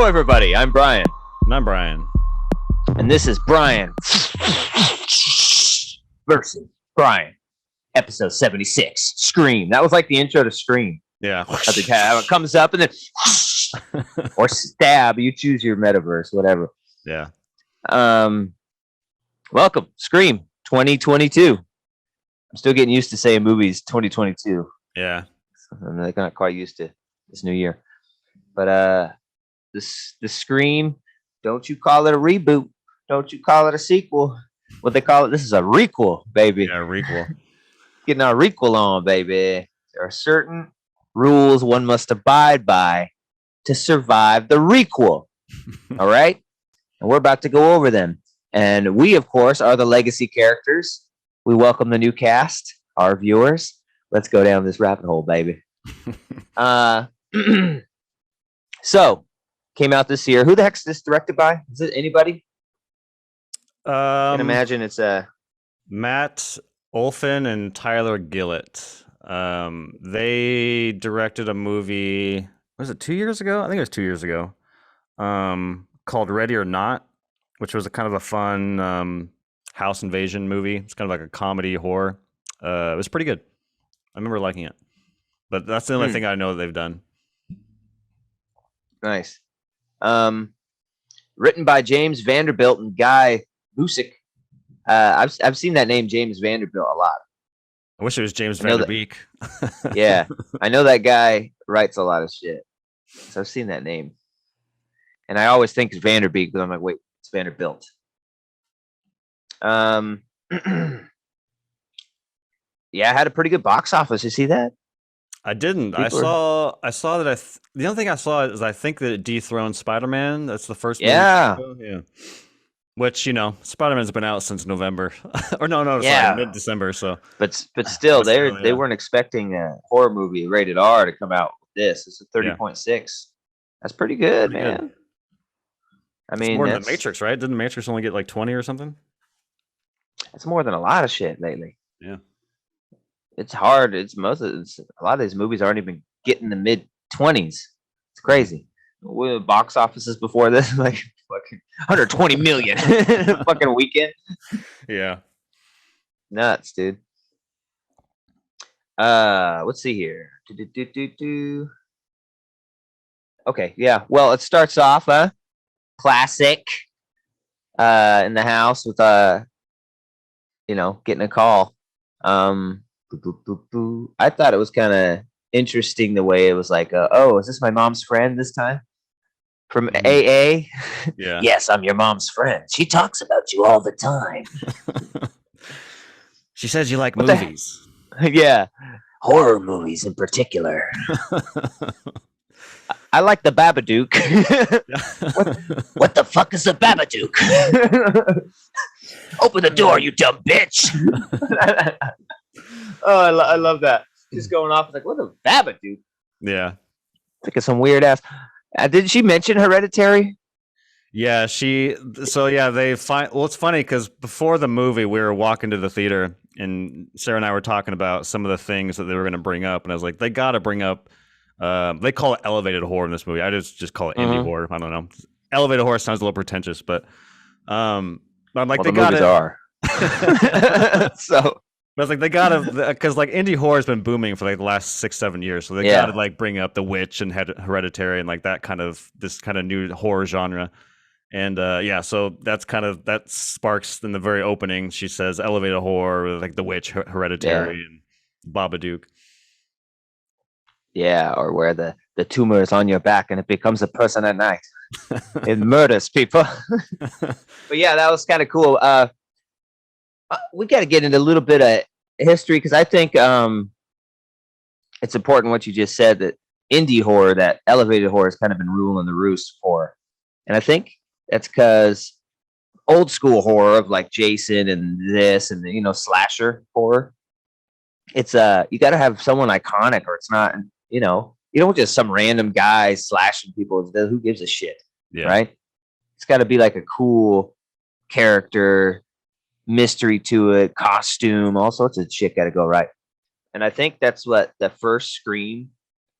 everybody. I'm Bryan. And I'm Bryan. And this is Bryan versus Bryan, episode 76. Scream. That was like the intro to Scream. Yeah. It comes up and then or stab. You choose your metaverse, whatever. Yeah. Welcome, Scream 2022. I'm still getting used to saying movies 2022. Yeah. I'm not quite used to this new year. But the Scream, don't you call it a reboot. Don't you call it a sequel. What they call it, this is a re-quel, baby. Yeah, re-quel. Getting our re-quel on, baby. There are certain rules one must abide by to survive the re-quel. All right? And we're about to go over them. And we, of course, are the legacy characters. We welcome the new cast, our viewers. Let's go down this rabbit hole, baby. So, came out this year. Who the heck's this directed by? Is it anybody? I can imagine it's Matt Olfin and Tyler Gillett. They directed a movie. Was it 2 years ago? I think it was 2 years ago. Called Ready or Not, which was a kind of a fun house invasion movie. It's kind of like a comedy horror. It was pretty good. I remember liking it. But that's the only thing I know that they've done. Nice. Written by James Vanderbilt and Guy Busick. I've seen that name, James Vanderbilt, a lot. I wish it was James Vanderbeek. Yeah, I know that guy writes a lot of shit. So I've seen that name. And I always think it's Vanderbeek, but I'm like, wait, it's Vanderbilt. Yeah, I had a pretty good box office. You see that? I didn't. I saw that. The only thing I saw is I think that it dethroned Spider-Man. That's the first. Yeah. Yeah. Which, Spider-Man's been out since November, or sorry, mid-December. So, but still, they weren't expecting a horror movie rated R to come out with this. It's a 30.6. That's pretty good, man. Good. I mean, more than the Matrix, right? Didn't the Matrix only get like 20 or something? It's more than a lot of shit lately. Yeah. It's hard. A lot of these movies aren't even getting the mid-20s. It's crazy. With box offices before this, like fucking 120 million fucking weekend. Yeah. Nuts, dude. Let's see here. Okay, yeah. Well, it starts off classic in the house with getting a call. I thought it was kind of interesting the way it was like, is this my mom's friend this time? From AA? Yeah. Yes, I'm your mom's friend. She talks about you all the time. She says you like movies. Yeah. Horror movies in particular. I like the Babadook. What the fuck is the Babadook? Open the door, you dumb bitch. Oh, I love that. Just going off. It's like, what a Babadook? Yeah. It's like some weird ass. Did she mention Hereditary? Yeah, they find. Well, it's funny because before the movie, we were walking to the theater, and Sarah and I were talking about some of the things that they were going to bring up, and I was like, they got to bring up. They call it elevated horror in this movie. I just call it indie horror. I don't know. Elevated horror sounds a little pretentious, but I'm like, they got it. So. But I was like, they gotta, because like indie horror has been booming for like the last 6-7 years, so they gotta like bring up The Witch and Hereditary and like this kind of new horror genre, and so that sparks in the very opening. She says elevated horror with like The Witch, Hereditary, and Babadook. Yeah, or where the tumor is on your back and it becomes a person at night. It murders people. But yeah, that was kind of cool. We got to get into a little bit of history because I think it's important what you just said, that indie horror, that elevated horror has kind of been ruling the roost for. And I think that's because old school horror of like Jason and this and slasher horror, it's you got to have someone iconic, or it's not, you don't just some random guy slashing people. Who gives a shit? Yeah. Right? It's got to be like a cool character, mystery to it, costume, all sorts of shit got to go right. And I think that's what the first Scream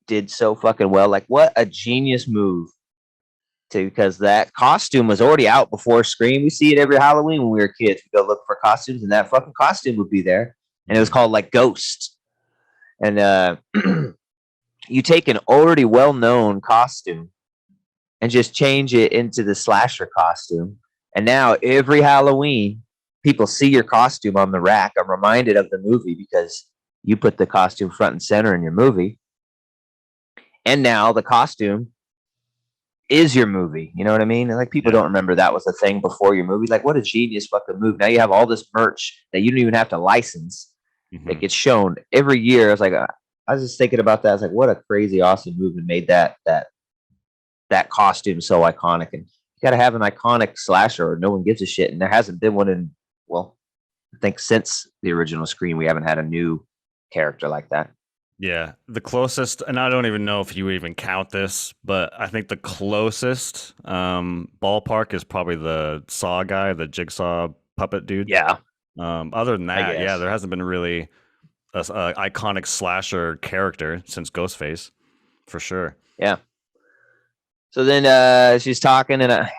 did so fucking well. Like, what a genius move because that costume was already out before Scream. We see it every Halloween when we were kids. We go look for costumes, and that fucking costume would be there, and it was called like Ghost. And you take an already well-known costume and just change it into the slasher costume, and now every Halloween, people see your costume on the rack. I'm reminded of the movie because you put the costume front and center in your movie, and now the costume is your movie. You know what I mean? Like, people don't remember that was a thing before your movie. Like, what a genius fucking move. Now you have all this merch that you don't even have to license. It gets shown every year. I was like, I was just thinking about that. I was like, what a crazy, awesome move, and made that costume so iconic. And you got to have an iconic slasher, or no one gives a shit. And there hasn't been one in, well, I think since the original Scream, we haven't had a new character like that. Yeah, the closest, and I don't even know if you even count this, but I think the closest ballpark is probably the Saw guy, the Jigsaw puppet dude. Yeah. Other than that, yeah, there hasn't been really a iconic slasher character since Ghostface, for sure. Yeah. So then she's talking, and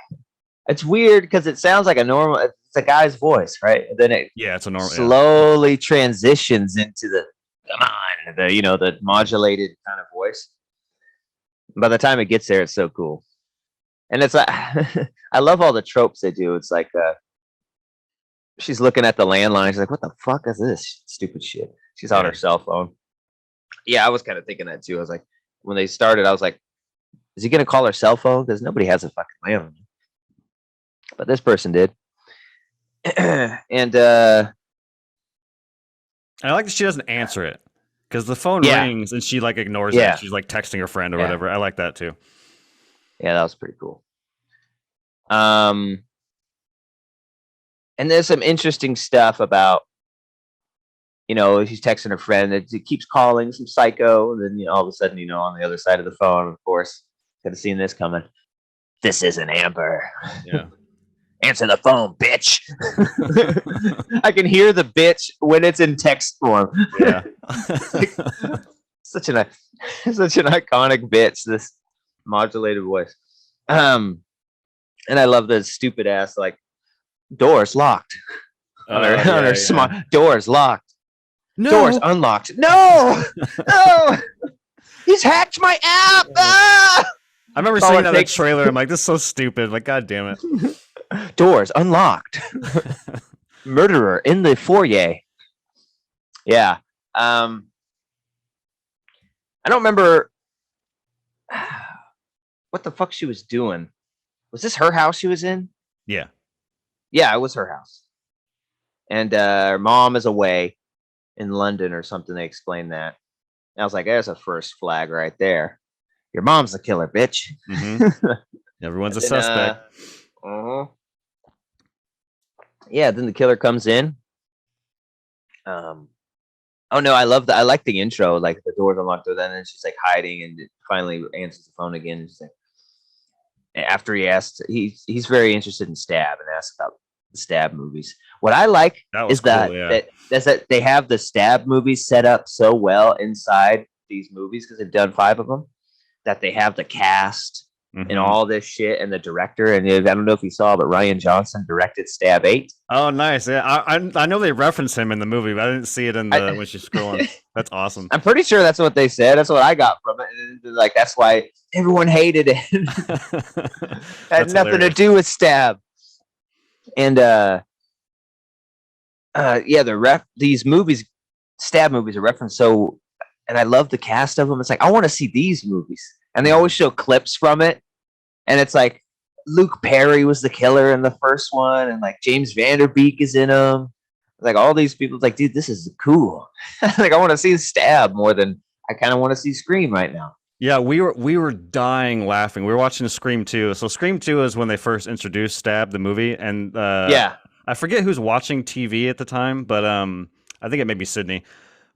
it's weird because it sounds like it's a guy's voice, right? And then it's a normal slowly transitions into the come on, the modulated kind of voice. By the time it gets there, it's so cool. And it's like I love all the tropes they do. It's like she's looking at the landline. She's like, what the fuck is this stupid shit? She's on her cell phone. Yeah, I was kind of thinking that too. I was like, when they started, I was like, is he going to call her cell phone? Because nobody has a fucking landline. But this person did. And I like that she doesn't answer it, because the phone rings and she like ignores it. She's like texting her friend or whatever. I like that too. Yeah, that was pretty cool. And there's some interesting stuff about, she's texting her friend. It keeps calling, some psycho. And then, all of a sudden, on the other side of the phone, of course, could have seen this coming. This isn't Amber. Yeah. Answer the phone, bitch. I can hear the bitch when it's in text form. Yeah. such an iconic bitch, this modulated voice. And I love the stupid ass, like, doors locked. On her smart doors locked. No. Doors unlocked. No. No. He's hacked my app. Ah! I remember seeing that trailer. I'm like, this is so stupid. Like, God damn it. Doors unlocked. Murderer in the foyer. Yeah. I don't remember what the fuck she was doing. Was this her house she was in? Yeah. Yeah, it was her house. And her mom is away in London or something. They explained that. And I was like, there's a first flag right there. Your mom's the killer, bitch. Mm-hmm. Everyone's a suspect. Yeah, then the killer comes in. Oh no, I like the intro, like the doors unlocked, and then she's like hiding, and it finally answers the phone again. And she's like, after he asked, he's very interested in Stab and asks about the Stab movies. What I like is that they have the Stab movies set up so well inside these movies, because they've done 5 of them, that they have the cast and all this shit, and the director. And I don't know if you saw, but Ryan Johnson directed Stab 8. Oh, nice. Yeah, I know they reference him in the movie, but I didn't see it in the when she's scrolling. That's awesome. I'm pretty sure that's what they said. That's what I got from it. And like, that's why everyone hated it. Had nothing to do with Stab. And these movies, Stab movies, are referenced so, and I love the cast of them. It's like, I want to see these movies. And they always show clips from it. And it's like, Luke Perry was the killer in the first one, and like James Vanderbeek is in them. Like, all these people, it's like, dude, this is cool. Like, I want to see Stab more than I kind of want to see Scream right now. Yeah, we were dying laughing. We were watching Scream 2. So Scream 2 is when they first introduced Stab, the movie, and I forget who's watching TV at the time, but I think it may be Sydney.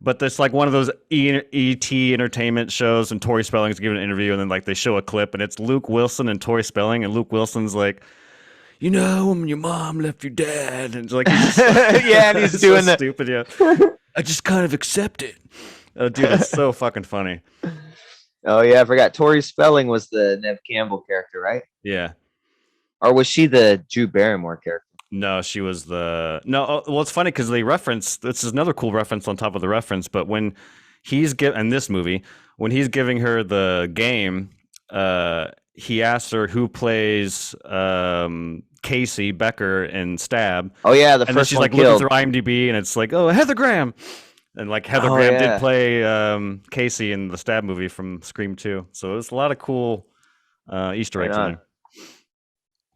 But it's like one of those ET entertainment shows, and Tori Spelling's giving an interview, and then like they show a clip, and it's Luke Wilson and Tori Spelling, and Luke Wilson's like, when your mom left your dad, and like, and he's doing so that stupid. Yeah, I just kind of accept it. Oh, dude, it's so fucking funny. Oh yeah, I forgot. Tori Spelling was the Nev Campbell character, right? Yeah. Or was she the Drew Barrymore character? No, she was the no. Well, it's funny because they reference. This is another cool reference on top of the reference. But when he's in this movie, when he's giving her the game, he asks her who plays Casey Becker in Stab. Oh yeah, the And then first she's one like looking killed. through IMDb, and it's like, oh, Heather Graham, and like Heather Oh Graham did yeah, play Casey in the Stab movie from Scream 2. So there's a lot of cool Easter right eggs in on. there.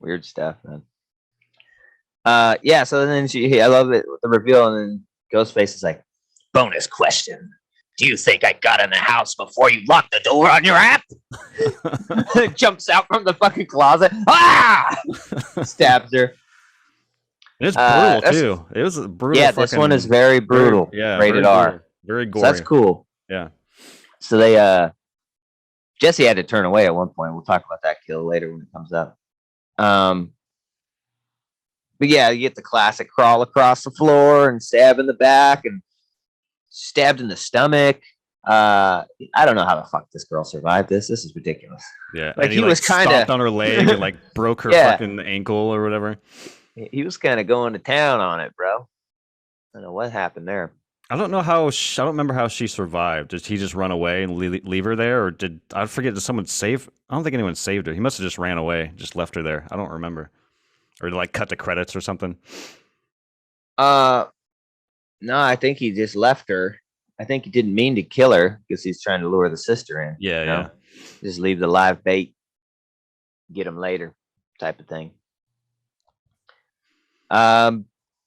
Weird stuff, man. Yeah. So then I love it with the reveal, and then Ghostface is like, bonus question. Do you think I got in the house before you locked the door on your app? Jumps out from the fucking closet. Ah! Stabs her. And it's brutal too. It was a brutal. Yeah, this one is very brutal. Rated R. Brutal, very gory. So that's cool. Yeah. So they Jesse had to turn away at one point. We'll talk about that kill later when it comes up. But yeah, you get the classic crawl across the floor and stab in the back and stabbed in the stomach. I don't know how the fuck this girl survived this. This is ridiculous. Yeah, like and he was kind of stomped on her leg and like broke her fucking ankle or whatever. He was kind of going to town on it, bro. I don't know what happened there. I don't know how. I don't remember how she survived. Did he just run away and leave her there, or I forget? Did someone save? I don't think anyone saved her. He must have just ran away, just left her there. I don't remember, or like cut the credits or something. No, I think he just left her. I think he didn't mean to kill her because he's trying to lure the sister in. Yeah, yeah. Just leave the live bait, get him later, type of thing. Yeah,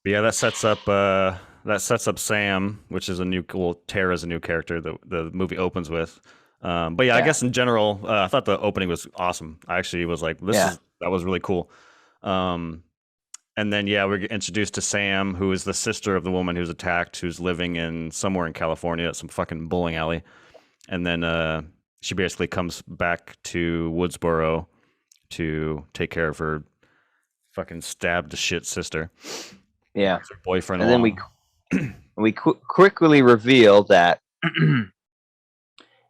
that sets up Sam, which is a new. Well, Tara's a new character that the movie opens with. But yeah, I guess in general, I thought the opening was awesome. I actually was like, that was really cool. And then we're introduced to Sam, who is the sister of the woman who's attacked, who's living in somewhere in California at some fucking bowling alley. And then she basically comes back to Woodsboro to take care of her fucking stabbed to shit sister. Yeah, her boyfriend. And then we quickly reveal that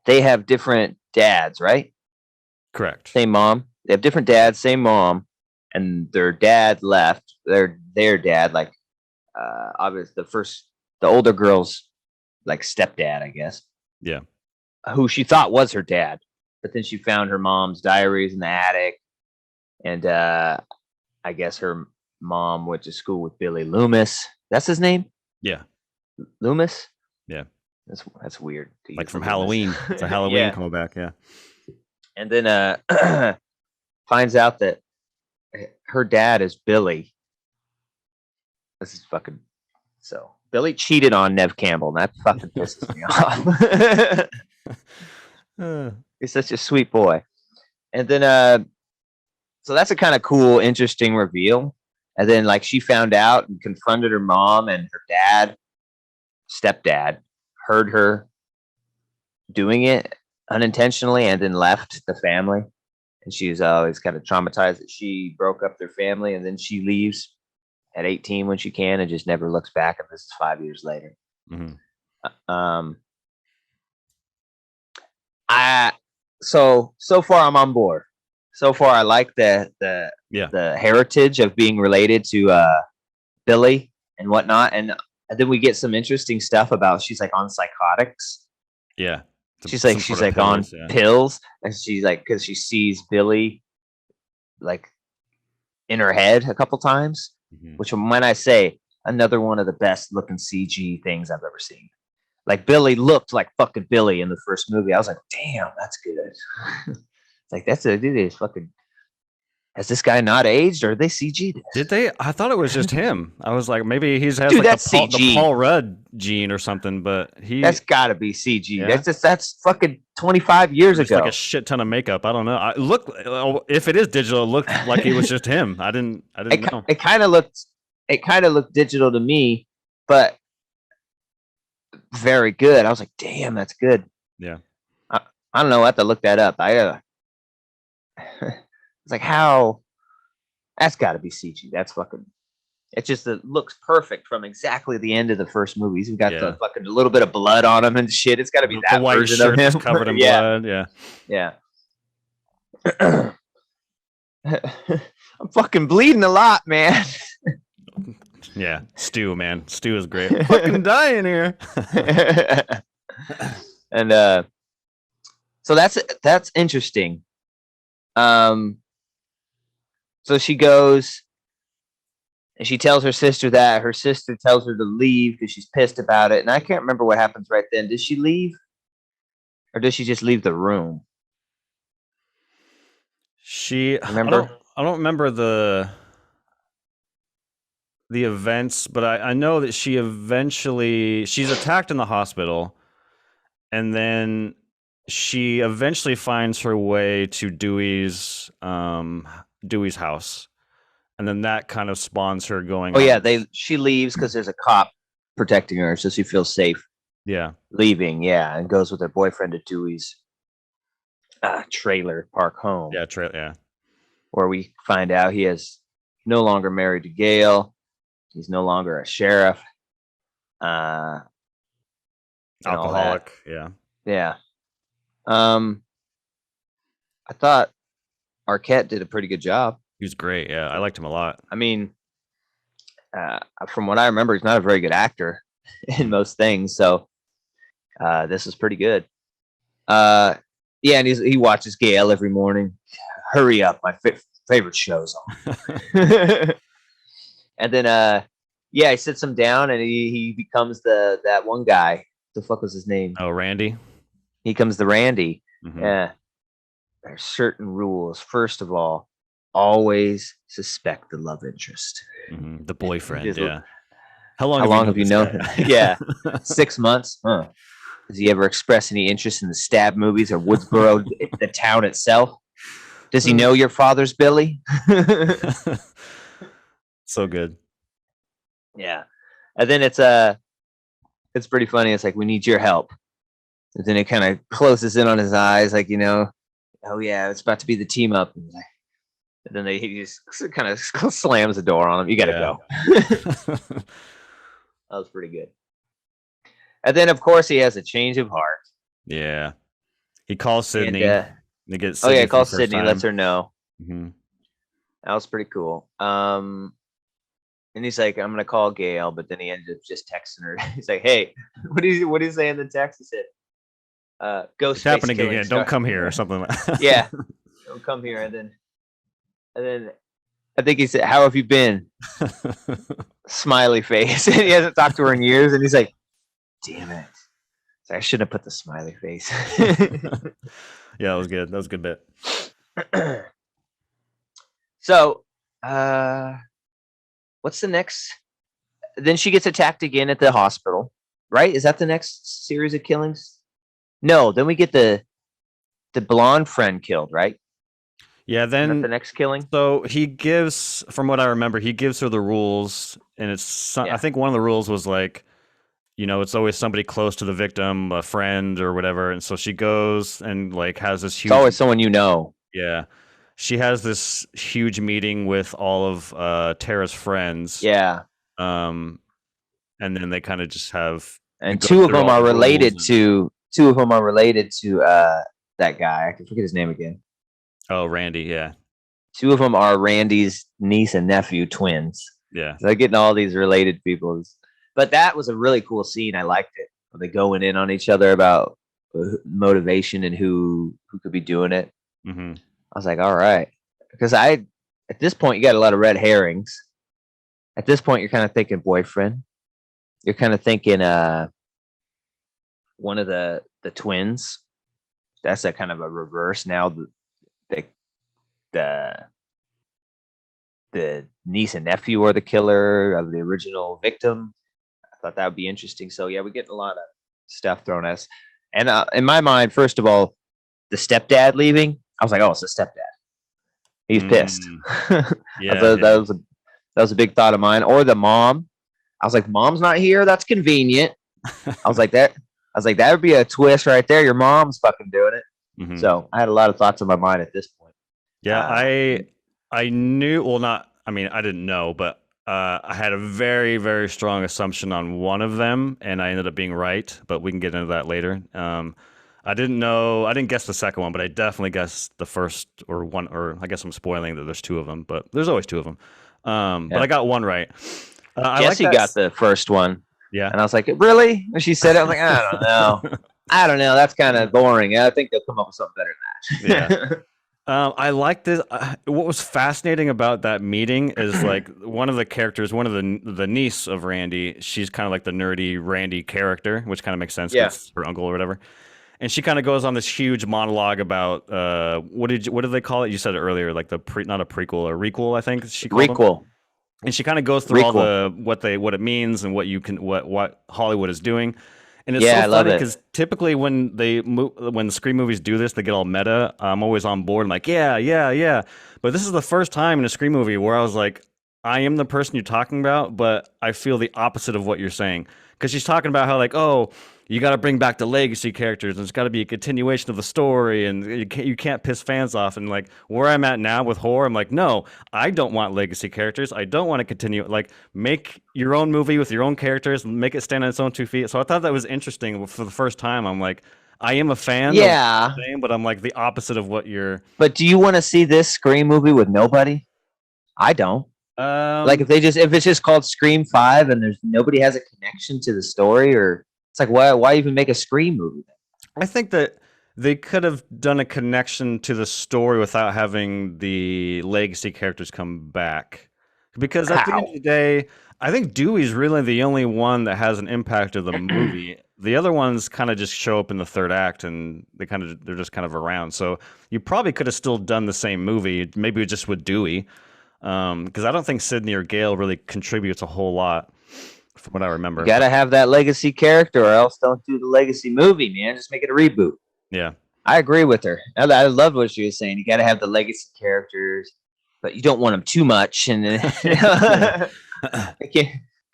they have different dads, right? Correct. Same mom. They have different dads, same mom, and their dad left. Their dad, like obviously the older girl's like stepdad, I guess. Yeah. Who she thought was her dad, but then she found her mom's diaries in the attic, and I guess her mom went to school with Billy Loomis. That's his name? Yeah. Loomis? Yeah. That's weird. Like from Halloween. It's a Halloween callback, yeah. And then finds out that her dad is Billy. This is fucking Billy cheated on Nev Campbell, and that fucking pisses me off. He's such a sweet boy. And then so that's a kind of cool, interesting reveal. And then like she found out and confronted her mom, and her stepdad, heard her doing it unintentionally and then left the family. And she's always kind of traumatized that she broke up their family, and then she leaves at 18 when she can and just never looks back. And this is 5 years later. Mm-hmm. So far I'm on board. So far I like the heritage of being related to Billy and whatnot. And then we get some interesting stuff about she's like on psychotics. Yeah. She's like on pills, and she's like, because she sees Billy like in her head a couple times, which when I say another one of the best looking CG things I've ever seen. Like Billy looked like fucking Billy in the first movie. I was like, damn, that's good. Like that's a dude is fucking. Has this guy not aged, or they CG'd it? Did they? I thought it was just him. I was like, maybe he's has like the Paul Rudd gene or something, but that's got to be CG. Yeah? That's fucking 25 years ago. Like a shit ton of makeup. I don't know. If it is digital, it looked like he was just him. I didn't know. It kind of looked digital to me, but very good. I was like, damn, that's good. Yeah. I don't know. I have to look that up. It's like, how? That's got to be CG. That's fucking. It just looks perfect from exactly the end of the first movie. He's got the Yeah. fucking little bit of blood on him and shit. It's got to be The that white version of shirt him. that's covered in Yeah, blood. Yeah. yeah. I'm fucking bleeding a lot, man. Yeah. Stu, man. Stu is great. I'm fucking dying here. And so that's interesting. So she goes and she tells her sister that. Her sister tells her to leave because she's pissed about it. And I can't remember what happens right then. Does she leave? Or does she just leave the room? Remember? I don't remember the events, but I know that she's attacked in the hospital, and then she eventually finds her way to Dewey's house, and then that kind of spawns her going. Oh yeah, she leaves because there's a cop protecting her, so she feels safe. Yeah, leaving. Yeah, and goes with her boyfriend to Dewey's trailer park home. Yeah, where we find out he is no longer married to Gail. He's no longer a sheriff. alcoholic. Yeah. Yeah. I thought Arquette did a pretty good job. He was great. Yeah, I liked him a lot. I mean, from what I remember, he's not a very good actor in most things. So this is pretty good. Yeah, and he watches Gail every morning. Hurry up, my favorite show's on. And then yeah, he sits him down and he becomes that one guy. The fuck was his name? Oh, Randy. He comes the Randy. Mhm. Yeah. There's certain rules. First of all, always suspect the love interest. Mhm. The boyfriend. Just- Yeah. How long have you known? Yeah. 6 months. Huh. Does he ever express any interest in the Stab movies or Woodsboro, the town itself? Does he know your father's Billy? So good. Yeah. And then it's pretty funny. It's like, we need your help. And then it kind of closes in on his eyes, like, oh yeah, it's about to be the team up. And then he just kind of slams the door on him. You gotta go. That was pretty good. And then of course he has a change of heart. Yeah. He calls Sydney. And, he gets oh yeah, Sydney calls Sydney, lets her know. Mm-hmm. That was pretty cool. And he's like, I'm gonna call Gail, but then he ended up just texting her. He's like, hey, what do you say in the text? He said, ghost It's happening again. Don't come here or something like that. Yeah. Don't come here. And then I think he said, how have you been? Smiley face. And he hasn't talked to her in years. And he's like, damn it. So I shouldn't have put the smiley face. Yeah, that was good. That was a good bit. So, what's the next? Then she gets attacked again at the hospital, right? Is that the next series of killings? No, then we get the blonde friend killed, right? Yeah, then the next killing. So he gives, from what I remember, he gives her the rules, and I think one of the rules was like, it's always somebody close to the victim, a friend or whatever, and so she goes and like has this huge. It's always someone you know. Yeah, she has this huge meeting with all of Tara's friends. Yeah. And then they kind of just have. And two of them are related to that guy. I can forget his name again. Oh, Randy. Yeah. Two of them are Randy's niece and nephew, twins. Yeah. So they're getting all these related people. But that was a really cool scene. I liked it. They going in on each other about motivation and who could be doing it. Mm-hmm. I was like, all right. Because at this point, you got a lot of red herrings. At this point, you're kind of thinking boyfriend. You're kind of thinking one of the twins. That's a kind of a reverse. Now the niece and nephew are the killer of the original victim. I thought that would be interesting. So yeah, we get a lot of stuff thrown at us. And in my mind, first of all, the stepdad leaving, I was like, oh, it's the stepdad. He's pissed. Yeah, that was a big thought of mine. Or the mom. I was like, mom's not here. That's convenient. I was like, that would be a twist right there. Your mom's fucking doing it. Mm-hmm. So I had a lot of thoughts in my mind at this point. Yeah, I knew. Well, not. I mean, I didn't know, but I had a very, very strong assumption on one of them, and I ended up being right. But we can get into that later. I didn't know. I didn't guess the second one, but I definitely guessed the first or one. Or I guess I'm spoiling that there's two of them, but there's always two of them. But Yeah. I got one right. I like Jesse that. got the first one, Yeah. and I was like, really? When she said it, I was like, I don't know. I don't know. That's kind of boring. I think they'll come up with something better than that. Yeah. I like this. What was fascinating about that meeting is like one of the characters, one of the niece of Randy. She's kind of like the nerdy Randy character, which kind of makes sense Yeah. because it's her uncle or whatever. And she kind of goes on this huge monologue about what did they call it? You said it earlier, like not a prequel, a re-quel, I think she called them. Re-quel. And she kind of goes through all Re-quel. the what it means and what Hollywood is doing. And it's Yeah, I so love funny it. because typically when when Scream movies do this, they get all meta. I'm always on board. I'm like, yeah, yeah, yeah. But this is the first time in a Scream movie where I was like, I am the person you're talking about, but I feel the opposite of what you're saying. Because she's talking about how like, oh, you got to bring back the legacy characters, and it's got to be a continuation of the story, and you can't piss fans off. And like where I'm at now with horror, I'm like, no, I don't want legacy characters. I don't want to continue. Like, make your own movie with your own characters, and make it stand on its own 2 feet. So I thought that was interesting. For the first time, I'm like, I am a fan. Yeah. Of the same, but I'm like the opposite of what you're. But do you want to see this Scream movie with nobody? I don't. Like if it's just called Scream 5 and there's nobody has a connection to the story, or it's like why even make a Scream movie? I think that they could have done a connection to the story without having the legacy characters come back. Because at the end of the day, I think Dewey's really the only one that has an impact of the movie. The other ones kind of just show up in the third act, and they're just kind of around. So you probably could have still done the same movie, maybe just with Dewey. Because I don't think Sidney or Gale really contributes a whole lot, from what I remember. You gotta have that legacy character, or else don't do the legacy movie, man. Just make it a reboot. Yeah, I agree with her. I love what she was saying. You gotta have the legacy characters, but you don't want them too much. And it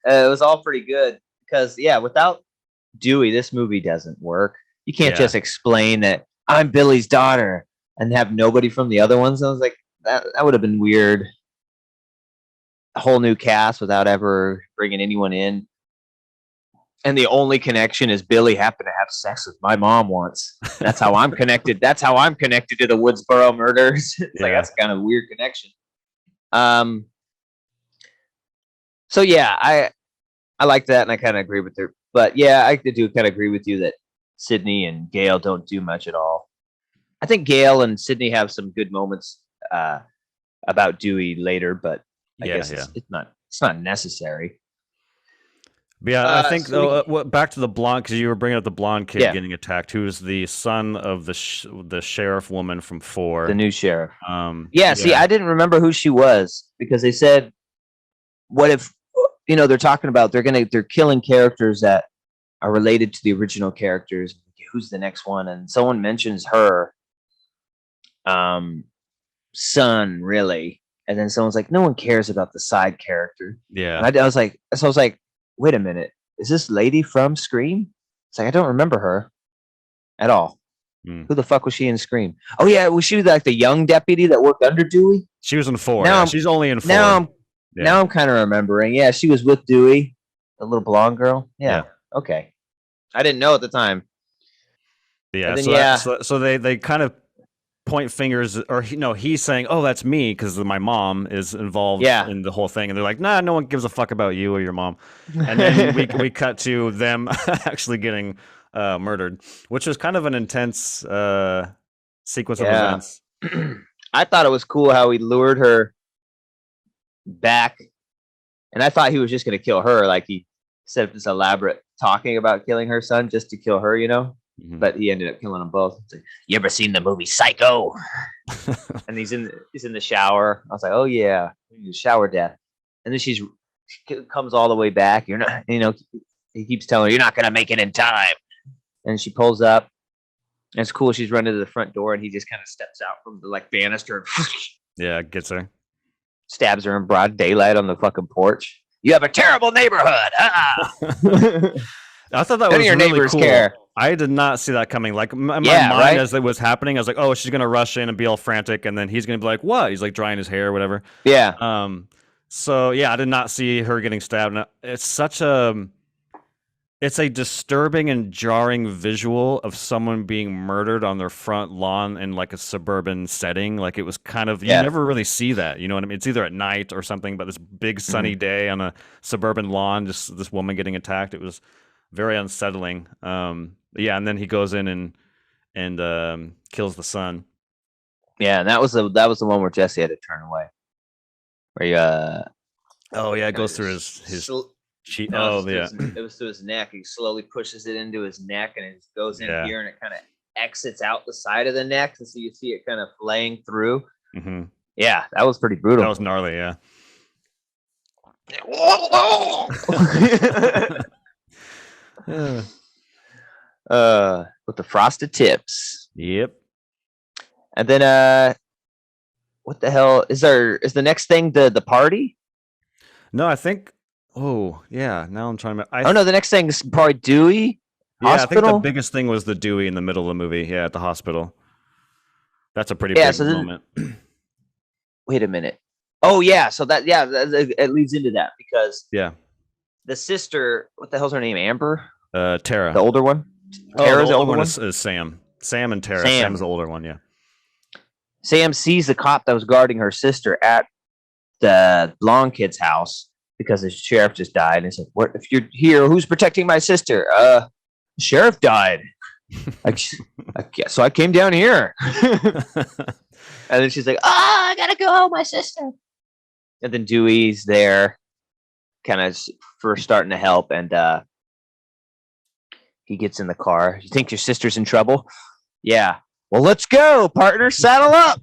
was all pretty good because without Dewey, this movie doesn't work. You can't just explain that I'm Billy's daughter and have nobody from the other ones. I was like, that would have been weird. A whole new cast without ever bringing anyone in, and the only connection is Billy happened to have sex with my mom once. That's how I'm connected. That's how I'm connected to the Woodsboro murders. It's like that's kind of a weird connection. So yeah, I like that, and I kind of agree with her. But yeah, I do kind of agree with you that Sidney and Gale don't do much at all. I think Gale and Sidney have some good moments about Dewey later, but I guess it's not necessary. But yeah, I think though. Back to the blonde, because you were bringing up the blonde kid getting attacked, who's the son of the sheriff woman from 4, the new sheriff. See, I didn't remember who she was because they said, "What if they're talking about they're killing characters that are related to the original characters? Who's the next one?" And someone mentions her son, really, and then someone's like, "No one cares about the side character." Yeah, and I was like, wait a minute, is this lady from Scream? It's like, I don't remember her at all. Who the fuck was she in Scream? Oh yeah, was she like the young deputy that worked under Dewey? She was in 4. She's only in 4. Now I'm kind of remembering. Yeah, she was with Dewey, the little blonde girl. Yeah. Okay. I didn't know at the time. Yeah. Then, so they kind of point fingers, or he's saying, "Oh, that's me," because my mom is involved in the whole thing, and they're like, "Nah, no one gives a fuck about you or your mom." And then we cut to them actually getting murdered, which was kind of an intense sequence of events. I thought it was cool how he lured her back, and I thought he was just going to kill her, like he set up this elaborate talking about killing her son just to kill her, But he ended up killing them both. Like, you ever seen the movie Psycho? And he's in the shower. I was like, oh yeah, shower death. And then she comes all the way back. You're not, he keeps telling her, you're not gonna make it in time. And she pulls up. And it's cool. She's running to the front door, and he just kind of steps out from the banister. And gets her. Stabs her in broad daylight on the fucking porch. You have a terrible neighborhood. I thought that was really cool. Care. I did not see that coming. Like, my mind as it was happening, I was like, oh, she's going to rush in and be all frantic, and then he's going to be like, what? He's like drying his hair or whatever. Yeah. So yeah, I did not see her getting stabbed. And it's a disturbing and jarring visual of someone being murdered on their front lawn in like a suburban setting. Like it was kind of, you Yeah. never really see that. You know what I mean? It's either at night or something, but this big sunny Mhm. day on a suburban lawn, just this woman getting attacked. It was very unsettling. Yeah, and then he goes in and kills the son. Yeah, and that was the one where Jesse had to turn away. Where he Oh yeah, it kinda goes through just his cheek. no, Oh yeah, it was through his neck. He slowly pushes it into his neck, and it goes in yeah. here, and it kind of exits out the side of the neck, and so you see it kind of flaying through. Hmm. Yeah, that was pretty That brutal. was gnarly. Yeah. Uh, With the frosted tips, yep. and then what the hell is there? Is the next thing the party? No, I think. Oh yeah. Now I'm trying to. Oh no, the next thing is probably Dewey Yeah, I think the Hospital. biggest thing was the Dewey in the middle of the movie. Yeah, at the hospital. That's a pretty Yeah, big so then moment. wait a minute. Oh yeah, so it leads into that because Yeah. the sister, what the hell's her name? Amber, Tara. the older one. Oh, Tara's the the older older one one. is Sam. Sam and Tara. Sam's Sam. the older one. Yeah. Sam sees the cop that was guarding her sister at the blonde kid's house because the sheriff just died. And he's like, "What? If you're here, who's protecting my sister? The sheriff died. I guess so. I came down here." And then she's like, "Oh, I gotta go, my sister." And then Dewey's there, kind of first starting to help, and he gets in the car. You think your sister's in trouble? Yeah. Well, let's go, partner. Saddle up.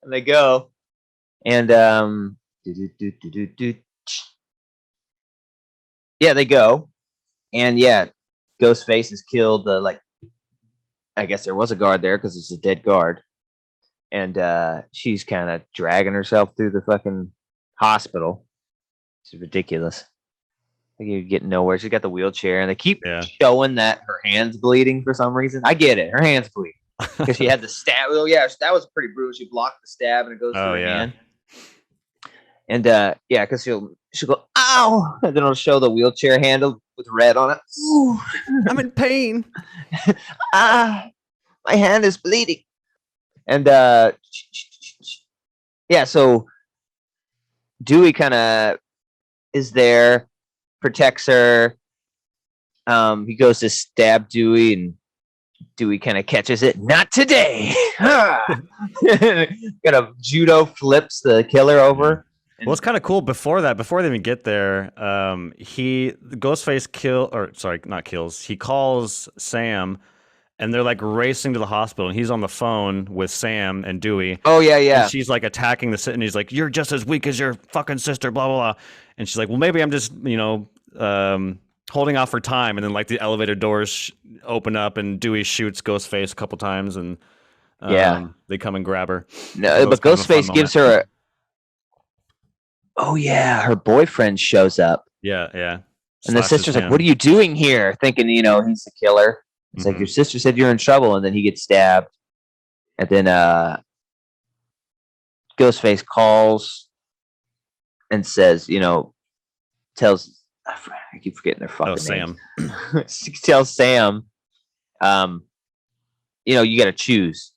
And they go, and yeah, they go, and yeah, Ghostface has killed the like. I guess there was a guard there because it's a dead guard, and she's kind of dragging herself through the fucking hospital. It's ridiculous. Like you're getting nowhere. She's got the wheelchair, and they keep Yeah. showing that her hand's bleeding for some reason. I get it. Her hand's bleeding because she had the stab. Oh yeah, that was pretty brutal. She blocked the stab, and it goes through Oh her yeah. hand. And yeah, because she'll go ow, and then it'll show the wheelchair handle with red on it. Ooh. I'm in pain. Ah, my hand is bleeding. And yeah, so Dewey kind of is there, protects her. He goes to stab Dewey, and Dewey kind of catches it. Not today. Kind of judo flips the killer over. Well, it's kind of cool. Before that, before they even get there, Ghostface not kills. He calls Sam, and they're like racing to the hospital, and he's on the phone with Sam and Dewey. Oh yeah. And she's like attacking and he's like, "You're just as weak as your fucking sister." Blah blah blah. And she's like, "Well, maybe I'm just holding off for time." And then like the elevator doors open up, and Dewey shoots Ghostface a couple times, and they come and grab her. No, but Ghostface gives her oh yeah, her boyfriend shows up. Yeah. And the sister's like, "What are you doing here?" Thinking, he's the killer. It's like, "Your sister said you're in trouble," and then he gets stabbed. And then Ghostface calls and says, tells I keep forgetting their fucking Sam. tells Sam, you got to choose.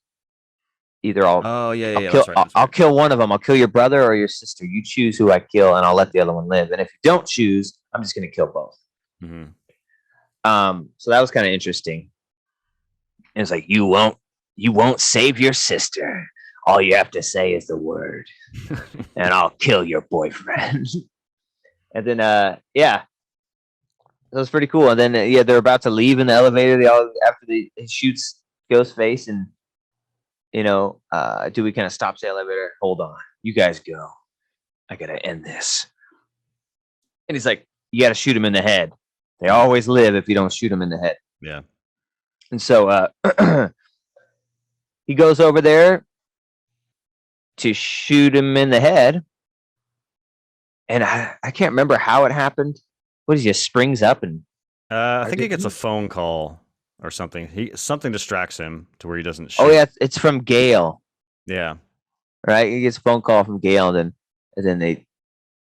Either I'll kill one of them. I'll kill your brother or your sister. You choose who I kill, and I'll let the other one live. And if you don't choose, I'm just going to kill both. Mm-hmm. So that was kind of interesting. And it's like, you won't save your sister. All you have to say is the word, and I'll kill your boyfriend. And then, that was pretty cool. And then, they're about to leave in the elevator. After he shoots Ghostface, and Dewey kind of stops the elevator. Hold on, you guys go. I gotta end this. And he's like, you gotta shoot him in the head. They always live if you don't shoot him in the head. Yeah. And so he goes over there to shoot him in the head. And I can't remember how it happened. What, he just springs up and I think he gets a phone call or something. Something distracts him to where he doesn't shoot. Oh yeah, it's from Gail. Yeah. Right? He gets a phone call from Gail, and then And then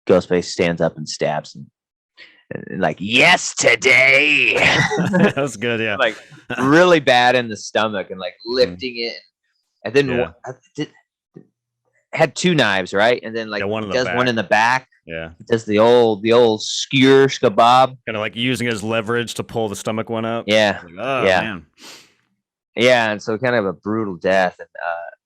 Ghostface stands up and stabs him. And like, yes, today. That was good. Yeah. Like really bad in the stomach and like lifting it. And then had 2 knives, right? And then like one in the does back. one in the back. Yeah. Does the old skewer skabob. Kind of like using his leverage to pull the stomach one up. Yeah. Like, oh yeah. man. Yeah, and so kind of a brutal death. And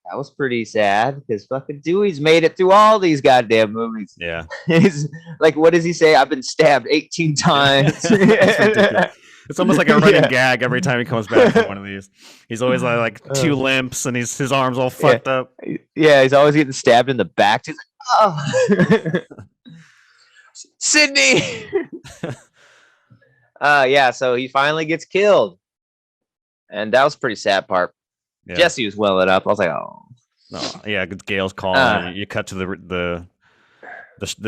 that was pretty sad because fucking Dewey's made it through all these goddamn movies. Yeah. He's like, what does he say? I've been stabbed 18 times. It's almost like a running gag every time he comes back from one of these. He's always like 2 limps and his arms all fucked up. Yeah, he's always getting stabbed in the back. He's like, oh, Sydney. Yeah, so he finally gets killed. And that was a pretty sad part. Yeah. Jesse was welling up. I was like, oh. No, yeah, Gail's calling. You cut to the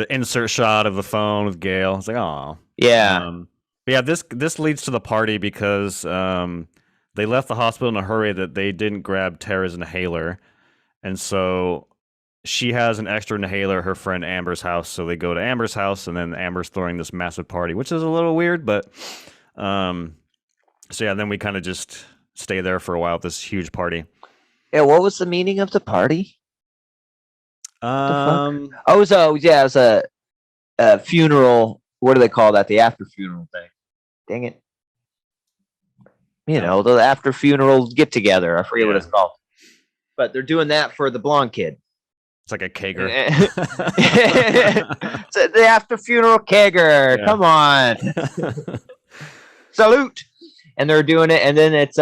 insert shot of the phone with Gail. It's like, oh. Yeah. Yeah, this leads to the party because they left the hospital in a hurry that they didn't grab Tara's inhaler. And so she has an extra inhaler at her friend Amber's house. So they go to Amber's house, and then Amber's throwing this massive party, which is a little weird. But so yeah, then we kind of just stay there for a while at this huge party. Yeah, what was the meaning of the party? Oh, it was a funeral. What do they call that? The after funeral thing. Dang it. The after funeral get together. I forget what it's called. But they're doing that for the blonde kid. It's like a kegger. It's the after funeral kegger. Yeah. Come on. Salute. And they're doing it, and then it's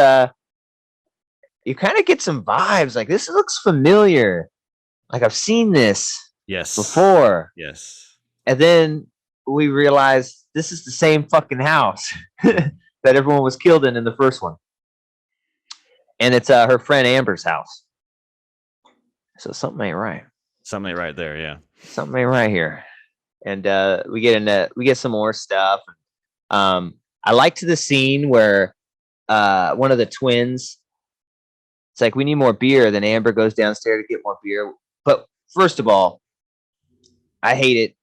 you kind of get some vibes like this looks familiar, like I've seen this before. Yes. And then we realize this is the same fucking house that everyone was killed in the first one, and it's her friend Amber's house. So something ain't right. Something ain't right there. Yeah. Something ain't right here, and we get some more stuff. I liked the scene where one of the twins, it's like, we need more beer. Then Amber goes downstairs to get more beer. But first of all, I hate it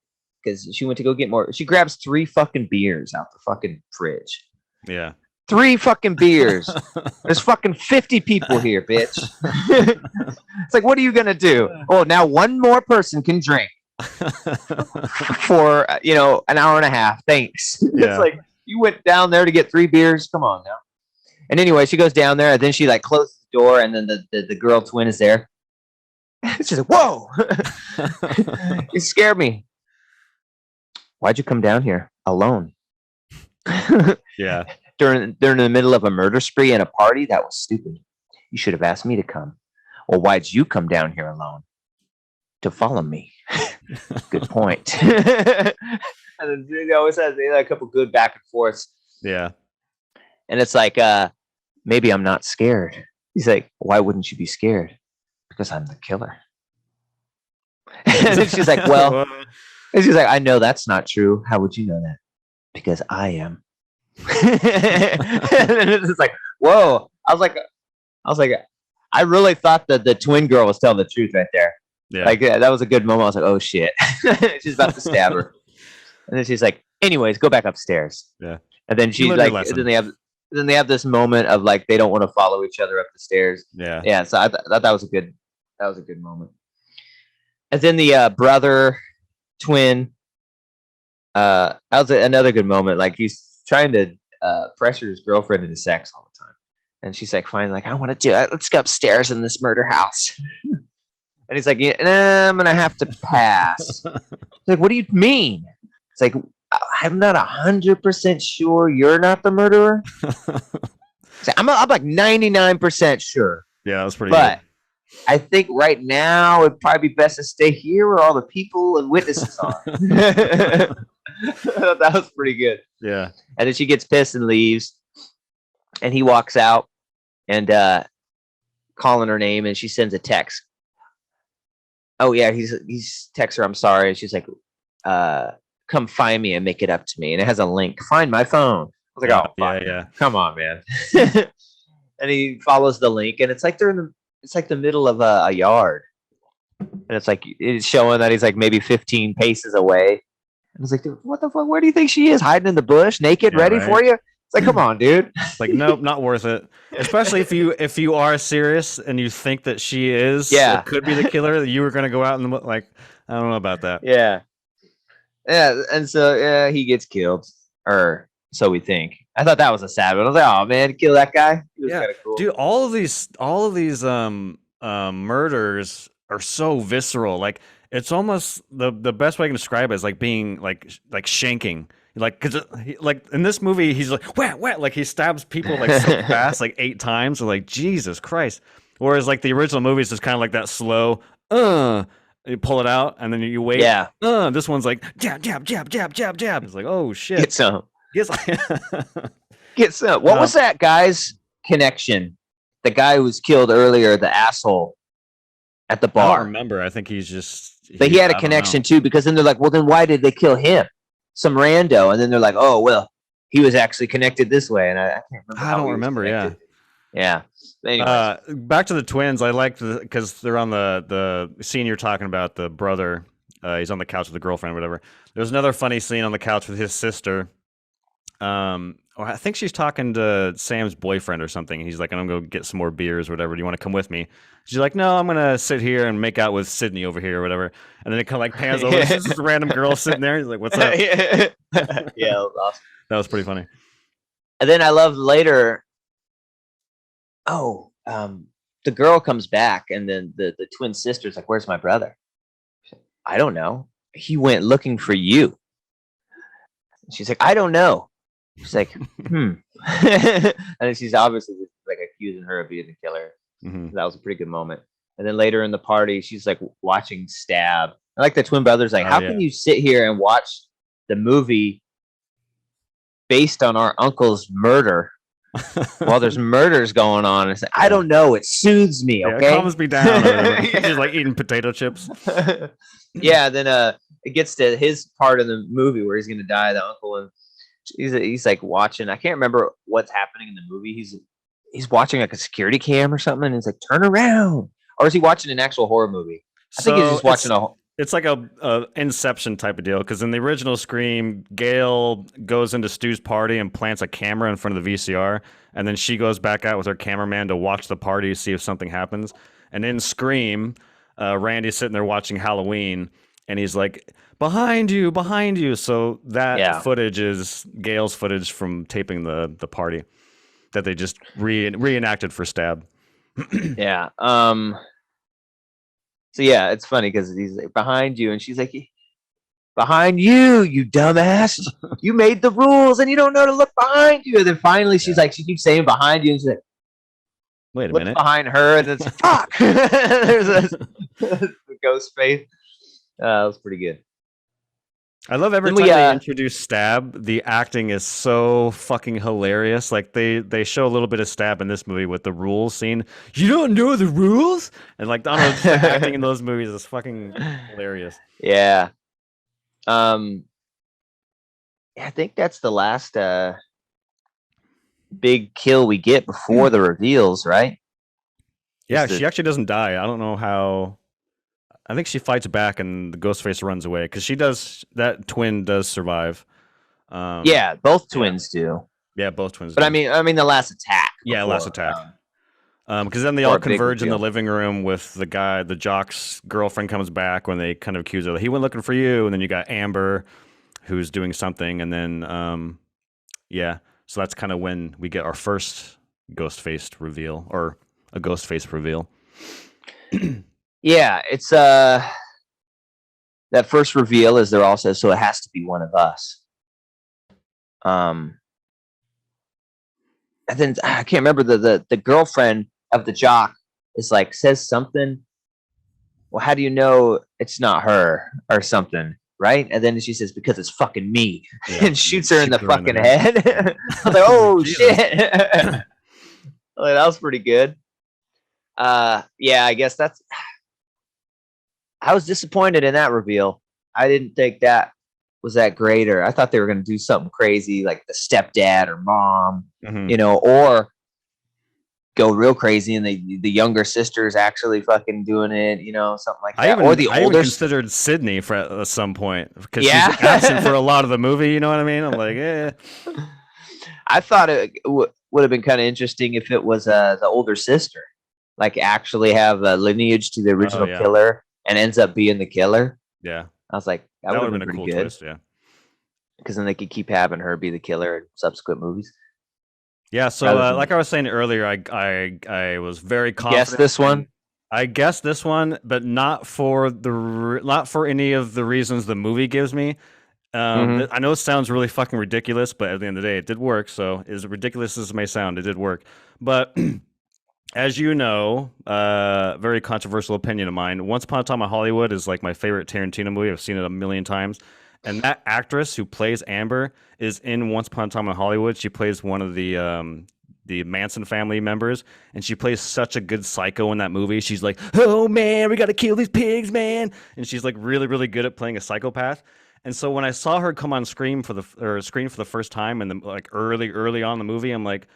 because she went to go get more. She grabs 3 fucking beers out the fucking fridge. Yeah. 3 fucking beers. There's fucking 50 people here, bitch. It's like, what are you going to do? Oh, now one more person can drink for, an hour and a half. Thanks. Yeah. It's like, you went down there to get 3 beers. Come on now. And anyway, she goes down there, and then she like closes the door, and then the girl twin is there. She's like, whoa. You scared me. Why'd you come down here alone? Yeah. During the middle of a murder spree and a party? That was stupid. You should have asked me to come. Well, why'd you come down here alone? To follow me. Good point. And then they always has a couple good back and forths. Yeah. And it's like, maybe I'm not scared. He's like, why wouldn't you be scared? Because I'm the killer. And then she's like, well, and she's like, I know that's not true. How would you know that? Because I am. And it's like, whoa. I was like, I really thought that the twin girl was telling the truth right there. Yeah. Like, that was a good moment. I was like, oh shit. She's about to stab her. And then she's like, anyways, go back upstairs. Yeah. And then she's like, then they have this moment of like, they don't want to follow each other up the stairs. Yeah. Yeah. So I thought that was a good moment. And then the brother twin, that was another good moment. Like, he's trying to pressure his girlfriend into sex all the time. And she's like, fine, like, I want to do it. Let's go upstairs in this murder house. And he's like, yeah, I'm going to have to pass. Like, what do you mean? It's like, I'm not 100% sure you're not the murderer. I'm like 99% sure. Yeah, that was pretty good. But I think right now it'd probably be best to stay here where all the people and witnesses are. That was pretty good. Yeah. And then she gets pissed and leaves. And he walks out and calling her name, and she sends a text. Oh yeah, he's texts her, I'm sorry. And she's like, come find me and make it up to me. And it has a link. Find my phone. I was like, oh, fuck. Yeah. Come on, man. And he follows the link, and it's like it's like the middle of a yard. and it's like it's showing that he's like maybe 15 paces away. And it's like, dude, what the fuck? Where do you think she is? Hiding in the bush, naked, Yeah, ready right. for you? It's like, come on, dude. Like, nope, not worth it. Especially if you are serious and you think that she is, Yeah, it could be the killer. That you were gonna go out and like, I don't know about that. yeah, yeah. And so he gets killed, or so we think. I thought that was a sad one. I was like, oh man, kill that guy. He was Yeah, kind of cool. dude, all of these murders are so visceral. Like, it's almost the best way I can describe it is like being like shanking. Like, cause like in this movie, he's like wham wham, like he stabs people like so fast, like 8 times. Or like Jesus Christ. Whereas like the original movies is kind of like that slow, you pull it out and then you wait. Yeah, This one's like jab jab jab jab jab jab. It's like, oh shit. get some. Yes. Get some. What was that guy's connection? The guy who was killed earlier, the asshole at the I bar. don't remember. I think he's just. But he had a I don't connection know. too, because then they're like, well, then why did they kill him? Some rando. And then they're like, oh, well, he was actually connected this way. And I can't remember. I how don't he was remember. Yeah. connected. Yeah. Anyways. Back to the twins. I liked because they're on the scene you're talking about. The brother, he's on the couch with the girlfriend, or whatever. There's another funny scene on the couch with his sister. Or I think she's talking to Sam's boyfriend or something. He's like, I'm gonna go get some more beers or whatever. Do you want to come with me? She's like, no, I'm gonna sit here and make out with Sydney over here or whatever. And then it kind of like pans over. It's just this random girl sitting there. He's like, what's up? Yeah, that was awesome. That was pretty funny. And then I love later. Oh, the girl comes back, and then the twin sister's like, where's my brother? I don't know. He went looking for you. She's like, I don't know. She's like, and then she's obviously just, like accusing her of being the killer. Mm-hmm. That was a pretty good moment. And then later in the party, she's like watching Stab. I like the twin brothers. Like, how can you sit here and watch the movie based on our uncle's murder while there's murders going on? It's like, I don't know. It soothes me. Okay, it calms me down. She's like eating potato chips. Yeah. Then it gets to his part of the movie where he's gonna die, the uncle, and he's like watching. I can't remember what's happening in the movie. He's watching like a security cam or something, and he's like, turn around. Or is he watching an actual horror movie? I think he's just watching It's like a Inception type of deal, because in the original Scream, Gail goes into Stu's party and plants a camera in front of the VCR, and then she goes back out with her cameraman to watch the party to see if something happens. And in Scream, Randy's sitting there watching Halloween, and he's like, behind you, behind you. So that footage is Gail's footage from taping the party that they just reenacted for Stab. Yeah. So yeah, it's funny because he's like, behind you, and she's like, behind you, you dumbass. You made the rules and you don't know to look behind you. And then finally she's like, she keeps saying behind you, and she's like, wait a minute. Behind her, and it's fuck. There's a ghost face. That was pretty good. I love every time they introduce Stab, the acting is so fucking hilarious. Like they show a little bit of Stab in this movie with the rules scene. You don't know the rules? And like, I don't know, just the acting in those movies is fucking hilarious. Yeah. I think that's the last big kill we get before the reveals, right? Yeah, she actually doesn't die. I don't know how. I think she fights back and the Ghostface runs away, because she does. That twin does survive. Yeah, both twins do. Yeah, both twins. But do. I mean, the last attack. Yeah, last attack. Because then they all converge in the living room with the guy. The jock's girlfriend comes back when they kind of accuse her. He went looking for you, and then you got Amber, who's doing something, and then yeah. So that's kind of when we get our first ghost-faced reveal, or a ghost-faced reveal. Yeah, it's that first reveal is there also, so it has to be one of us. And then I can't remember the girlfriend of the jock is like, says something. Well, how do you know it's not her or something, right? And then she says, because it's fucking me, and shoots her in the fucking head. I was like, oh shit. Like, that was pretty good. Yeah, I guess that's. I was disappointed in that reveal. I didn't think that was that great, or I thought they were going to do something crazy like the stepdad or mom, you know, or go real crazy, and the younger sister is actually fucking doing it, something like I that. Or the I even older, considered Sydney for at some point because she's yeah. absent for a lot of the movie. You know what I mean? I'm like, I thought it would have been kind of interesting if it was the older sister, like actually have a lineage to the oh original yeah, killer and ends up being the killer. yeah. I was like, that That would would have have been been a pretty cool good twist. Yeah. because then they could keep having her be the killer in subsequent movies. Yeah, so Rather than like I was saying earlier, I was very guess confident. this one. I guessed this one, but not for not for any of the reasons the movie gives me. Mm-hmm. I know it sounds really fucking ridiculous, but at the end of the day, it did work. So as ridiculous as it may sound, it did work. But as you know, very controversial opinion of mine. Once Upon a Time in Hollywood is like my favorite Tarantino movie. I've seen it a million times. And that actress who plays Amber is in Once Upon a Time in Hollywood. She plays one of the Manson family members, and she plays such a good psycho in that movie. She's like, "Oh man, we got to kill these pigs, man!" And she's like really, really good at playing a psychopath. And so when I saw her come on screen for the first time, and like early on in the movie, I'm like,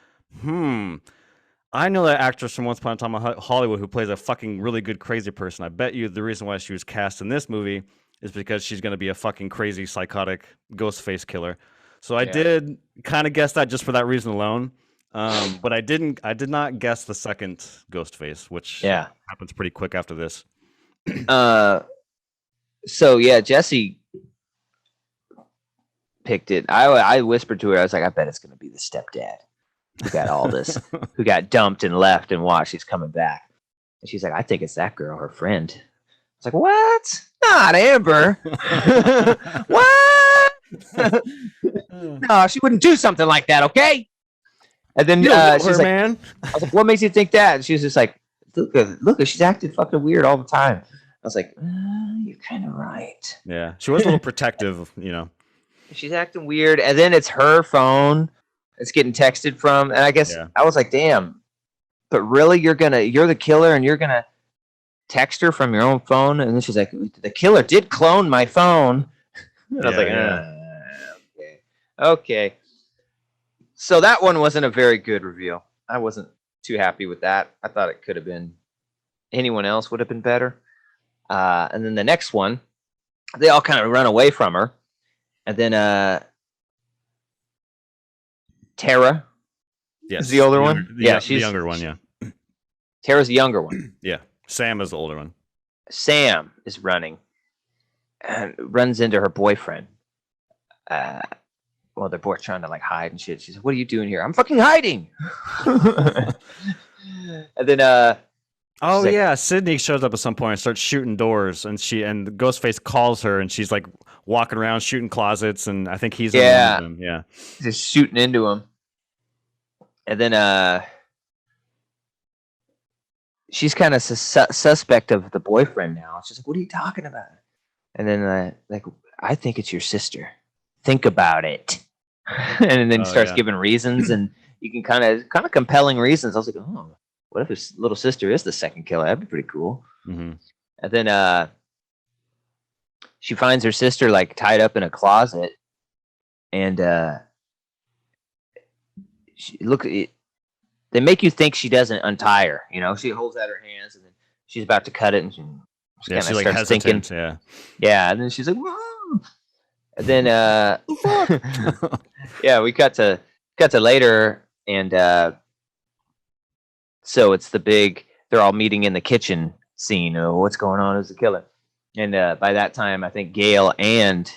I know that actress from Once Upon a Time in Hollywood who plays a fucking really good crazy person. I bet you the reason why she was cast in this movie is because she's going to be a fucking crazy, psychotic ghost face killer. So I did kind of guess that just for that reason alone. But I did not guess the second ghost face, which happens pretty quick after this. So yeah, Jesse picked it. I whispered to her, I was like, I bet it's going to be the stepdad who got all this, who got dumped and left and watched. She's coming back. And she's like, I think it's that girl, her friend. I was like, what? Not Amber. What? No, she wouldn't do something like that, okay? And then she's like, man. I was like, what makes you think that? And she was just like, look, she's acting fucking weird all the time. I was like, you're kind of right. Yeah, she was a little protective, She's acting weird, and then it's her phone. It's getting texted from, and I guess I was like, damn. But really, you're the killer, and you're gonna text her from your own phone? And then she's like, the killer did clone my phone. And I was like, okay. So that one wasn't a very good reveal. I wasn't too happy with that. I thought it could have been anyone else would have been better. And then the next one, they all kind of run away from her. And then Tara is the older one. She's the younger one. Yeah, Tara's the younger one. Yeah, Sam is the older one. Sam is running and runs into her boyfriend. Well, they're both trying to like hide and shit. She's like, "What are you doing here?" "I'm fucking hiding." And then Sydney shows up at some point and starts shooting doors, and Ghostface calls her, and she's like walking around shooting closets, and I think he's in one of them. Yeah, just shooting into him. And then she's kind of suspect of the boyfriend now. She's like, "What are you talking about?" And then like, "I think it's your sister. Think about it." And then starts giving reasons, and you can kind of compelling reasons. I was like, "Oh, what if his little sister is the second killer? That'd be pretty cool." Mm-hmm. And then she finds her sister like tied up in a closet, and they make you think she doesn't untie her. She holds out her hands, and then she's about to cut it, and she kind of starts thinking. Yeah, and then she's like, "Whoa!" And then we cut to later, and so it's the big. They're all meeting in the kitchen scene. Oh, what's going on? Who's the killer? And by that time, I think Gail and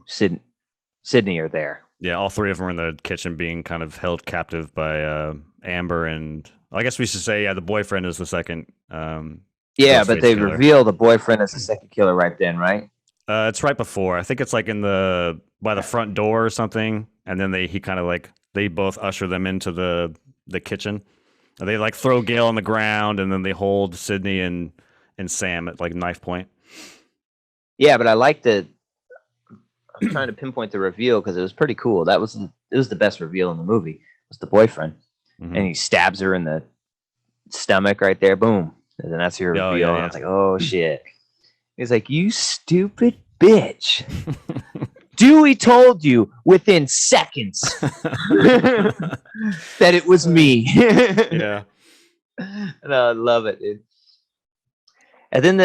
Sydney are there. Yeah, all three of them are in the kitchen being kind of held captive by Amber, and I guess we should say, the boyfriend is the second. But they reveal the boyfriend is the second killer right then, right? It's right before. I think it's like by the front door or something, and then they both usher them into the kitchen. They like throw Gail on the ground, and then they hold Sydney and Sam at like knife point. Yeah, but I like I'm trying to pinpoint the reveal because it was pretty cool. It was the best reveal in the movie. It was the boyfriend, and he stabs her in the stomach right there. Boom, and then that's your reveal. And I was like, oh shit. He's like, "You stupid bitch." Dewey told you within seconds that it was me. Yeah. And I love it, dude. And then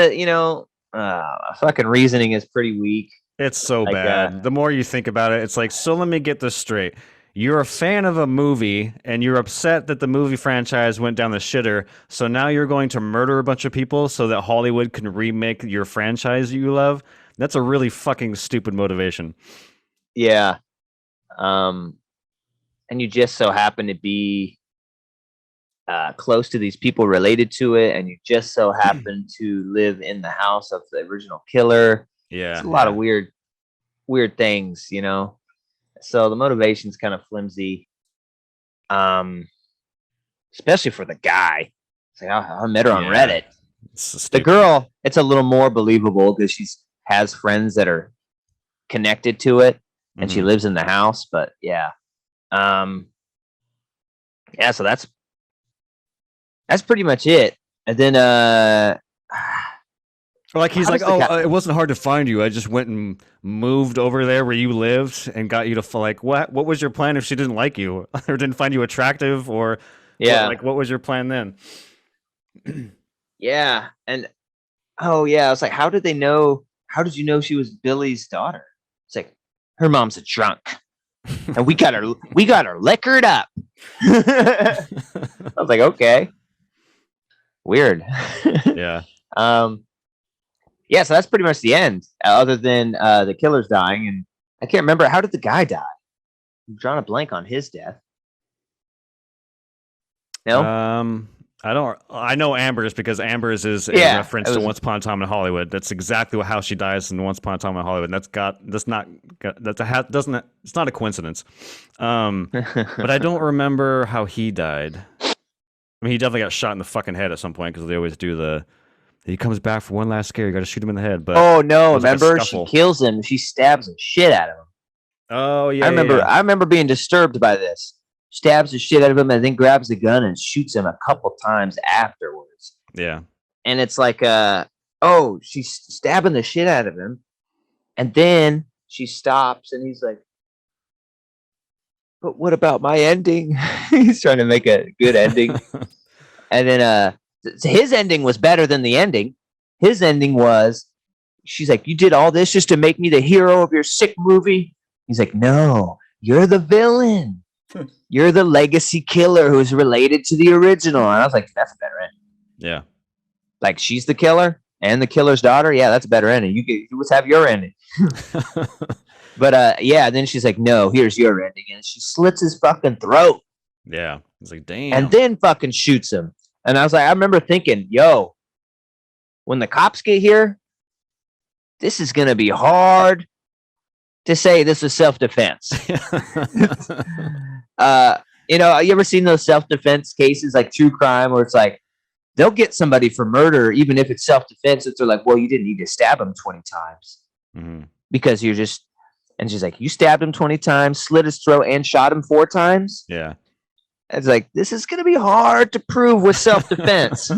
fucking reasoning is pretty weak. It's so Like, bad. The more you think about it, it's like, so let me get this straight. You're a fan of a movie, and you're upset that the movie franchise went down the shitter, so now you're going to murder a bunch of people so that Hollywood can remake your franchise you love? That's a really fucking stupid motivation. Yeah. And you just so happen to be close to these people related to it, and you just so happen to live in the house of the original killer. Yeah. It's a lot of weird things, you know. So the motivation's kind of flimsy. Especially for the guy. It's like, I met her on Reddit. The girl, it's a little more believable because she has friends that are connected to it, and she lives in the house. But yeah, so that's pretty much it. And then like he's like, it wasn't hard to find you. I just went and moved over there where you lived and got you to like, what was your plan if she didn't like you or didn't find you attractive, or what was your plan then? Yeah. And I was like, how did they know? How did you know she was Billy's daughter? It's like, her mom's a drunk and we got her liquored up. I was like, okay, weird. Yeah. Yeah, so that's pretty much the end, other than the killer's dying. And I can't remember, how did the guy die? I'm drawing a blank on his death. No? I know Amber's, because Amber's is a reference to Once Upon a Time in Hollywood. That's exactly how she dies in Once Upon a Time in Hollywood. It's not a coincidence. But I don't remember how he died. I mean, he definitely got shot in the fucking head at some point, because they always do he comes back for one last scare. You got to shoot him in the head. But remember, she kills him. She stabs the shit out of him. Oh yeah. I remember being disturbed by this. Stabs the shit out of him and then grabs the gun and shoots him a couple times afterwards. Yeah. And it's like, she's stabbing the shit out of him. And then she stops and he's like, but what about my ending? He's trying to make a good ending. And then his ending was better than the ending. His ending was, she's like, you did all this just to make me the hero of your sick movie? He's like, no, you're the villain. You're the legacy killer who's related to the original. And I was like, that's a better ending. Yeah. Like, she's the killer and the killer's daughter. Yeah, that's a better ending. Let's have your ending. But then she's like, no, here's your ending. And she slits his fucking throat. Yeah. He's like, damn. And then fucking shoots him. And I was like, I remember thinking, yo, when the cops get here, this is going to be hard to say this is self-defense. You ever seen those self-defense cases, like true crime, where it's like they'll get somebody for murder even if it's self-defense. It's like, well, you didn't need to stab him 20 times because you're just. And she's like, you stabbed him 20 times, slit his throat, and shot him 4 times. Yeah. It's like, this is gonna be hard to prove with self-defense.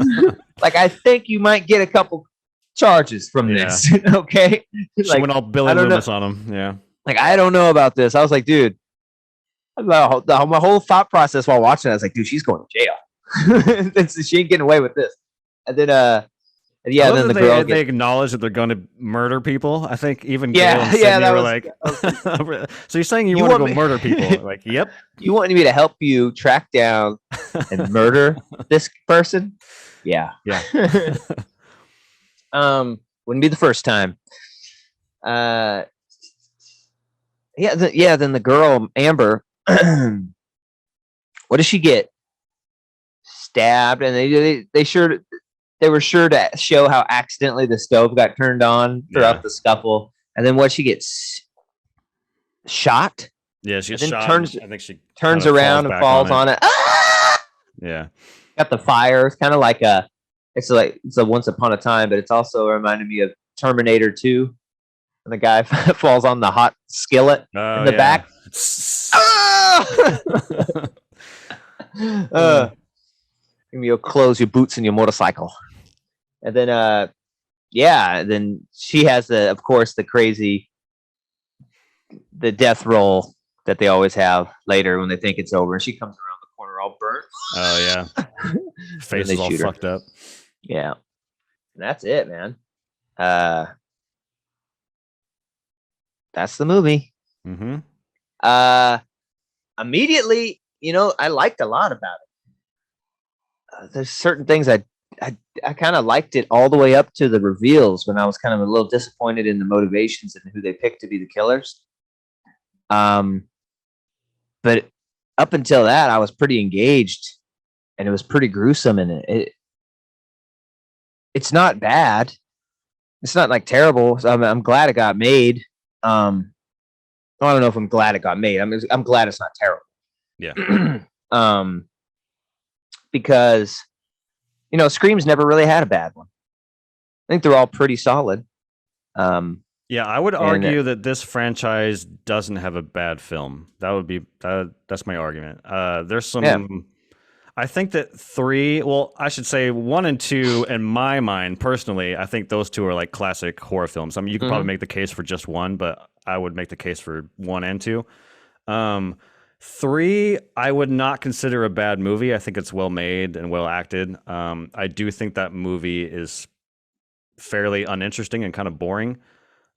Like, I think you might get a couple charges from this. Okay. She went all Billy Loomis on him. Yeah. Like, I don't know about this. I was like, dude. My whole thought process while watching it, I was like, dude, she's going to jail. She ain't getting away with this. And then, then the girl they acknowledge that they're going to murder people. I think even Gail and Sydney were like, so you're saying you want to go murder people? Like, yep. You want me to help you track down and murder this person? Yeah. Yeah. Wouldn't be the first time. Then the girl, Amber, what does she get? Stabbed, and they were sure to show how accidentally the stove got turned on throughout the scuffle. And then what, she gets shot? Yeah, she gets shot. I think she turns around and falls on it. Ah! Yeah. Got the fire. It's kind of like it's a Once Upon a Time, but it's also reminded me of Terminator 2. And the guy falls on the hot skillet in the back. You'll close your boots and your motorcycle. And then, then she has of course, the crazy the death roll that they always have later when they think it's over. And she comes around the corner all burnt. Oh yeah, face is all fucked up. Yeah, and that's it, man. That's the movie. Mm-hmm. Immediately, I liked a lot about it. There's certain things I kind of liked it all the way up to the reveals when I was kind of a little disappointed in the motivations and who they picked to be the killers. But up until that, I was pretty engaged, and it was pretty gruesome. And it's not bad. It's not like terrible. So I'm glad it got made. I don't know if I'm glad it got made. I'm glad it's not terrible. Yeah. Because Scream's never really had a bad one. I think they're all pretty solid. Yeah, I would argue that this franchise doesn't have a bad film. That's my argument. There's some. Yeah. I think that 3. Well, I should say 1 and 2. In my mind, personally, I think those 2 are like classic horror films. I mean, you could probably make the case for just 1, but I would make the case for 1 and 2. 3, I would not consider a bad movie. I think it's well made and well acted. I do think that movie is fairly uninteresting and kind of boring.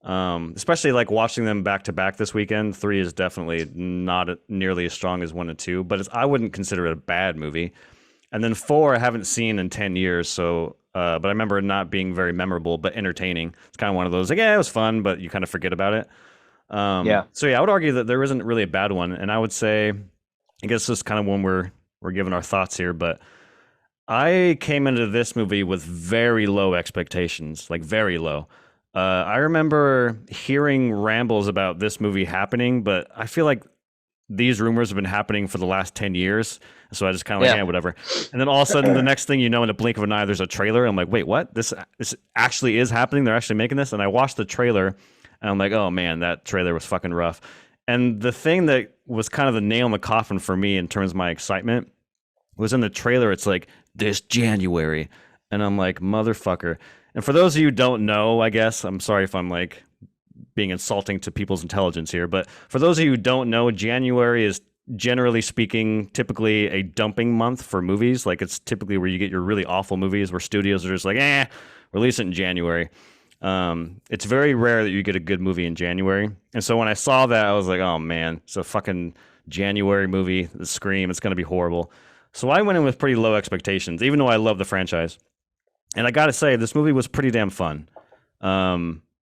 Especially like watching them back to back this weekend. 3 is definitely not nearly as strong as 1 and 2, but I wouldn't consider it a bad movie. And then 4, I haven't seen in 10 years. So, but I remember it not being very memorable, but entertaining. It's kind of one of those like, yeah, it was fun, but you kind of forget about it. So yeah, I would argue that there isn't really a bad one. And I would say, I guess this is kind of when we're giving our thoughts here, but I came into this movie with very low expectations, like very low. I remember hearing rambles about this movie happening, but I feel like these rumors have been happening for the last 10 years. So I just kind of like, yeah, whatever. And then all of a sudden, the next thing you know, in a blink of an eye, there's a trailer. I'm like, wait, what? This actually is happening? They're actually making this? And I watched the trailer, and I'm like, oh man, that trailer was fucking rough. And the thing that was kind of the nail in the coffin for me in terms of my excitement was in the trailer. It's like, this January. And I'm like, motherfucker. And for those of you who don't know, I guess, I'm sorry if I'm like being insulting to people's intelligence here, but for those of you who don't know, January is, generally speaking, typically a dumping month for movies. Like it's typically where you get your really awful movies where studios are just like, release it in January. It's very rare that you get a good movie in January. And so when I saw that, I was like, oh man, it's a fucking January movie, the Scream, it's going to be horrible. So I went in with pretty low expectations, even though I love the franchise. And I got to say, this movie was pretty damn fun.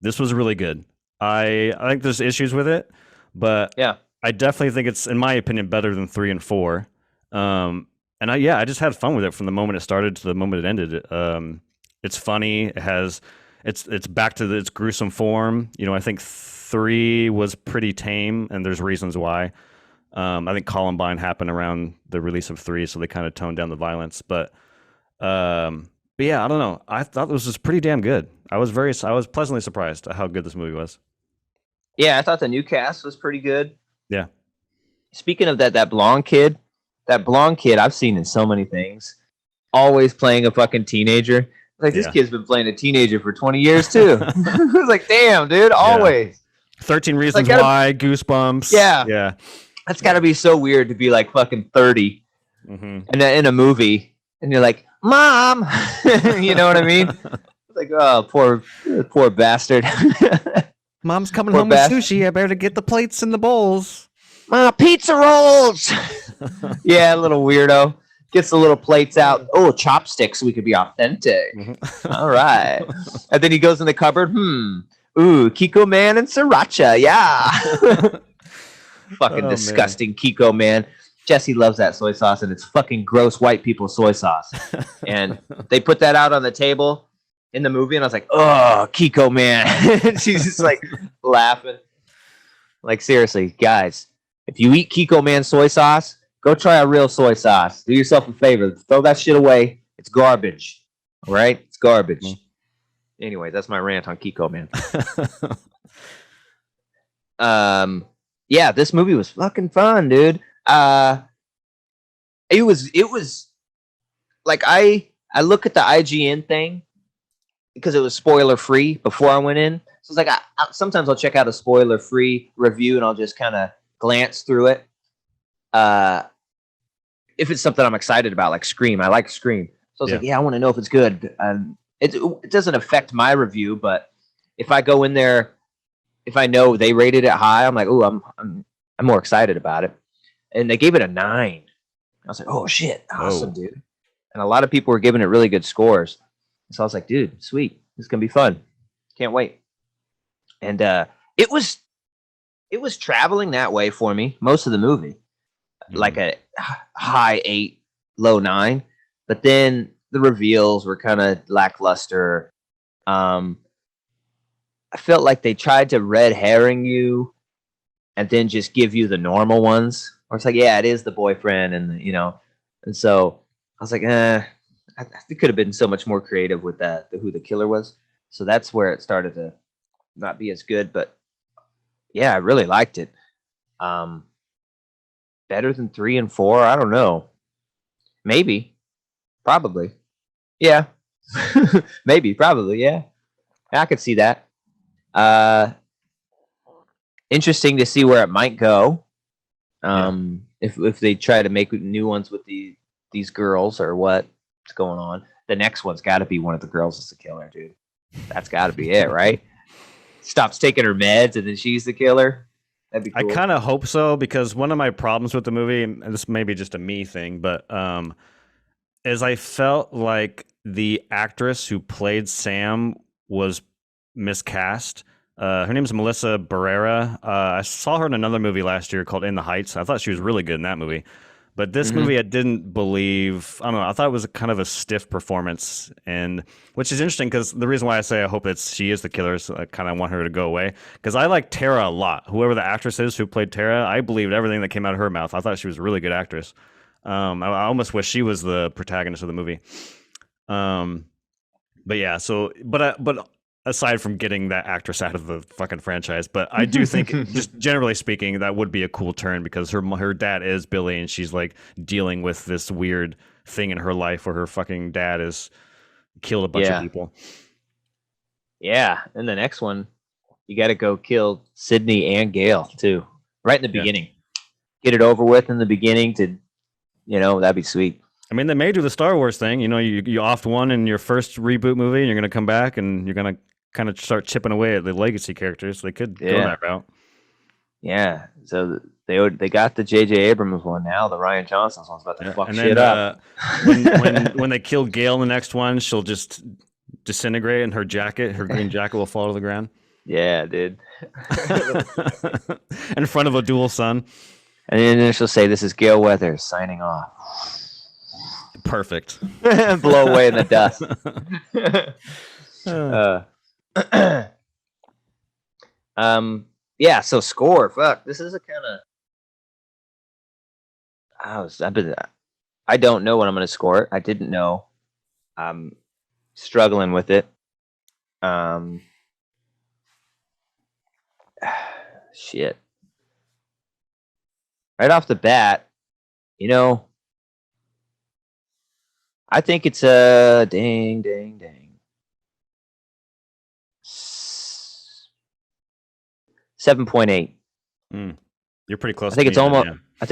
This was really good. I think there's issues with it, but yeah, I definitely think it's, in my opinion, better than 3 and 4. And I just had fun with it from the moment it started to the moment it ended. It's funny. It's back to its gruesome form. I think 3 was pretty tame, and there's reasons why. I think Columbine happened around the release of 3, so they kind of toned down the violence. But yeah, I don't know. I thought this was pretty damn good. I was pleasantly surprised at how good this movie was. Yeah, I thought the new cast was pretty good. Yeah. Speaking of that blonde kid I've seen in so many things. Always playing a fucking teenager. Like, this kid's been playing a teenager for 20 years too. I was like, damn, dude, always. 13 Reasons Why, Goosebumps. Yeah. Yeah. That's gotta be so weird to be like fucking 30 and in a movie, and you're like, Mom, you know what I mean? Like, oh, poor bastard. Mom's coming home with sushi. I better get the plates and the bowls. Pizza rolls. Yeah, little weirdo. Gets the little plates out. Oh, chopsticks. So we could be authentic. All right. And then he goes in the cupboard. Ooh, Kiko Man and Sriracha. Yeah. Fucking disgusting, man. Kiko Man. Jesse loves that soy sauce, and it's fucking gross white people soy sauce. And they put that out on the table in the movie, and I was like, oh, Kiko Man. And she's just like laughing. Like, seriously, guys, if you eat Kiko Man soy sauce, go try a real soy sauce. Do yourself a favor. Throw that shit away. It's garbage. All right? It's garbage. Anyway, that's my rant on Kiko Man. Yeah, this movie was fucking fun, dude. It was like I look at the IGN thing, because it was spoiler free before I went in. So it's like sometimes I'll check out a spoiler free review and I'll just kind of glance through it. If it's something I'm excited about, like Scream, I like Scream. So I was like, yeah, I want to know if it's good. It doesn't affect my review, but if I go in there, if I know they rated it high, I'm like, oh, I'm more excited about it. And they gave it a 9. I was like, oh shit, awesome, dude. And a lot of people were giving it really good scores. So I was like, dude, sweet, this is gonna be fun. Can't wait. And it was traveling that way for me most of the movie, like a high 8, low 9. But then the reveals were kind of lackluster. I felt like they tried to red herring you and then just give you the normal ones. Or it's like, yeah, it is the boyfriend, and and so I was like, I it could have been so much more creative with that, who the killer was. So that's where it started to not be as good. But yeah, I really liked it. Better than 3 and 4? I don't know. Maybe. Probably. Yeah. Maybe. Probably. Yeah. I could see that. Interesting to see where it might go. If they try to make new ones with these girls or what's going on. The next one's got to be one of the girls is the killer, dude. That's got to be it, right? Stops taking her meds and then she's the killer. That'd be cool. I kind of hope so, because one of my problems with the movie, and this may be just a me thing, but is I felt like the actress who played Sam was miscast. Her name is Melissa Barrera. I saw her in another movie last year called In the Heights. I thought she was really good in that movie. But this movie, I didn't believe. I don't know. I thought it was kind of a stiff performance, and which is interesting because the reason why I say I hope that she is the killer is I kind of want her to go away, because I like Tara a lot. Whoever the actress is who played Tara, I believed everything that came out of her mouth. I thought she was a really good actress. I almost wish she was the protagonist of the movie. But yeah. So, but aside from getting that actress out of the fucking franchise, but I do think, just generally speaking, that would be a cool turn, because her dad is Billy, and she's like dealing with this weird thing in her life where her fucking dad has killed a bunch of people. Yeah, and the next one, you got to go kill Sydney and Gail too, right in the beginning. Get it over with in the beginning to, that'd be sweet. I mean, they may do the Star Wars thing. You offed one in your first reboot movie, and you're going to come back and you're going to kind of start chipping away at the legacy characters. They could go that route. Yeah. So they got the J.J. Abrams one now. The Rian Johnson's one's about to fuck shit up. when they kill Gail in the next one, she'll just disintegrate, and her green jacket will fall to the ground. Yeah, dude. In front of a dual sun. And then she'll say, "This is Gail Weathers signing off." Perfect. Blow away in the dust. Yeah, so score. Fuck, this is a kind of. I don't know what I'm gonna score it. I didn't know. I'm struggling with it. Shit. Right off the bat, I think it's a ding. 7.8. You're pretty close. I think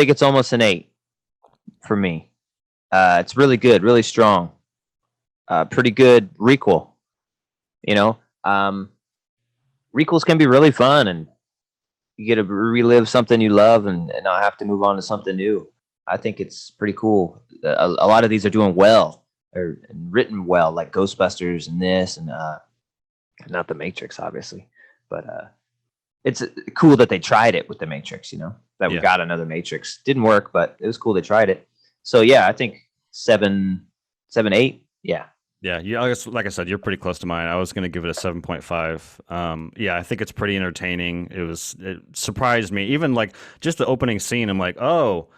it's almost an 8 for me. It's really good, really strong. Pretty good re-quel. Re-quels can be really fun, and you get to relive something you love and not have to move on to something new. I think it's pretty cool. A lot of these are doing well, or written well, like Ghostbusters and this, and not The Matrix, obviously, but it's cool that they tried it with The Matrix. We got another Matrix. Didn't work, but it was cool they tried it. So yeah, I think 7, 8. Yeah. Yeah, I guess, like I said, you're pretty close to mine. I was going to give it a 7.5. Yeah, I think it's pretty entertaining. It surprised me. Even like just the opening scene, I'm like, oh,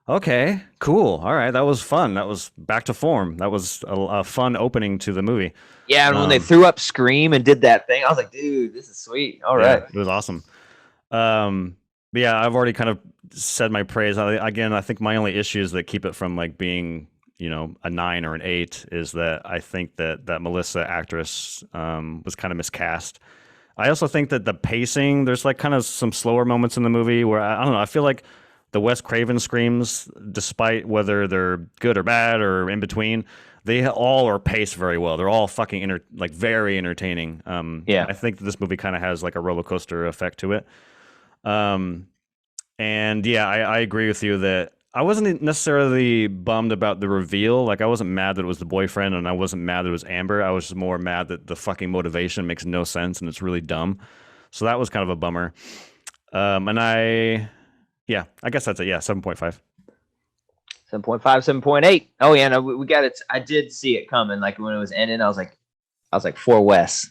okay, cool. All right, that was fun. That was back to form. That was a fun opening to the movie. Yeah, and when they threw up Scream and did that thing, I was like, dude, this is sweet. All right. It was awesome. But yeah, I've already kind of said my praise. Again, I think my only issue is that keep it from like being you know, a 9 or an 8 is that I think that Melissa actress was kind of miscast. I also think that the pacing, there's like kind of some slower moments in the movie where I don't know, I feel like the Wes Craven screams, despite whether they're good or bad or in between, they all are paced very well. They're all fucking like very entertaining. Yeah. I think that this movie kind of has like a roller coaster effect to it. And yeah, I agree with you that I wasn't necessarily bummed about the reveal. Like, I wasn't mad that it was the boyfriend, and I wasn't mad that it was Amber. I was just more mad that the fucking motivation makes no sense and it's really dumb. So that was kind of a bummer. Yeah, I guess that's it. Yeah, 7.5. 7.5, 7.8. Oh yeah, no, we got it. I did see it coming. Like when it was ending, I was like 4 West.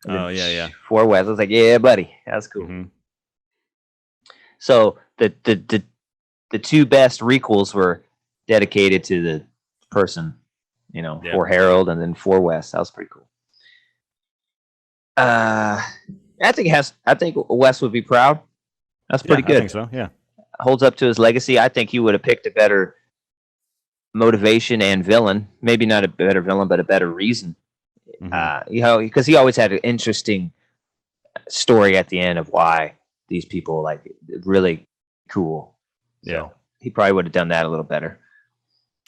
Oh yeah. 4 West. I was like, yeah, buddy, that's cool. Mm-hmm. So the 2 best requels were dedicated to the person, you know, Yeah. 4 Harold and then 4 West. That was pretty cool. I think West would be proud. That's pretty good. I think so. Yeah. Holds up to his legacy. I think he would have picked a better motivation and villain. Maybe not a better villain, but a better reason. Mm-hmm. You know, because he always had an interesting story at the end of why these people like really cool. So Yeah. he probably would have done that a little better.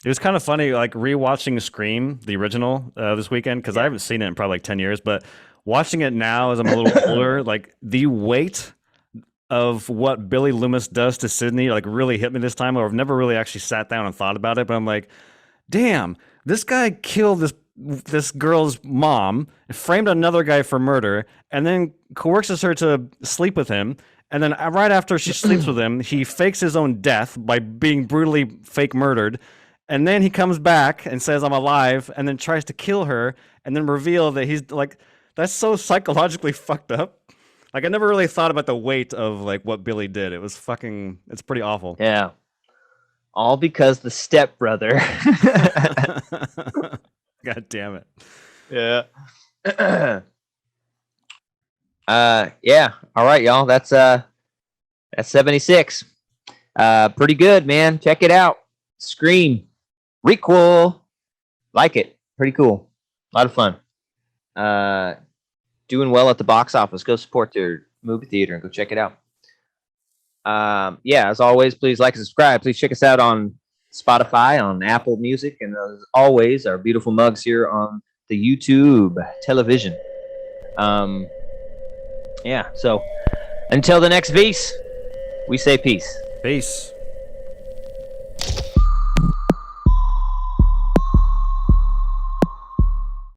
It was kind of funny, like rewatching Scream, the original, this weekend, because I haven't seen it in probably like 10 years, but watching it now as I'm a little older, like the weight of what Billy Loomis does to Sydney like really hit me this time. Or I've never really actually sat down and thought about it, but I'm like, damn, this guy killed this girl's mom, framed another guy for murder, and then coerces her to sleep with him. And then right after she sleeps with him, he fakes his own death by being brutally fake murdered. And then he comes back and says, I'm alive, and then tries to kill her, and then reveal that he's like, that's so psychologically fucked up. Like, I never really thought about the weight of like what Billy did. It was fucking, it's pretty awful. Yeah. All because the stepbrother. God damn it. Yeah. Yeah. All right, y'all. That's 76. Pretty good, man. Check it out. Scream. Re-quel. Like it. Pretty cool. A lot of fun. Doing well at the box office. Go support their movie theater and go check it out. Yeah, as always, please like and subscribe. Please check us out on Spotify, on Apple Music, and as always, our beautiful mugs here on the YouTube television. Yeah, so until the next piece, we say peace. Peace.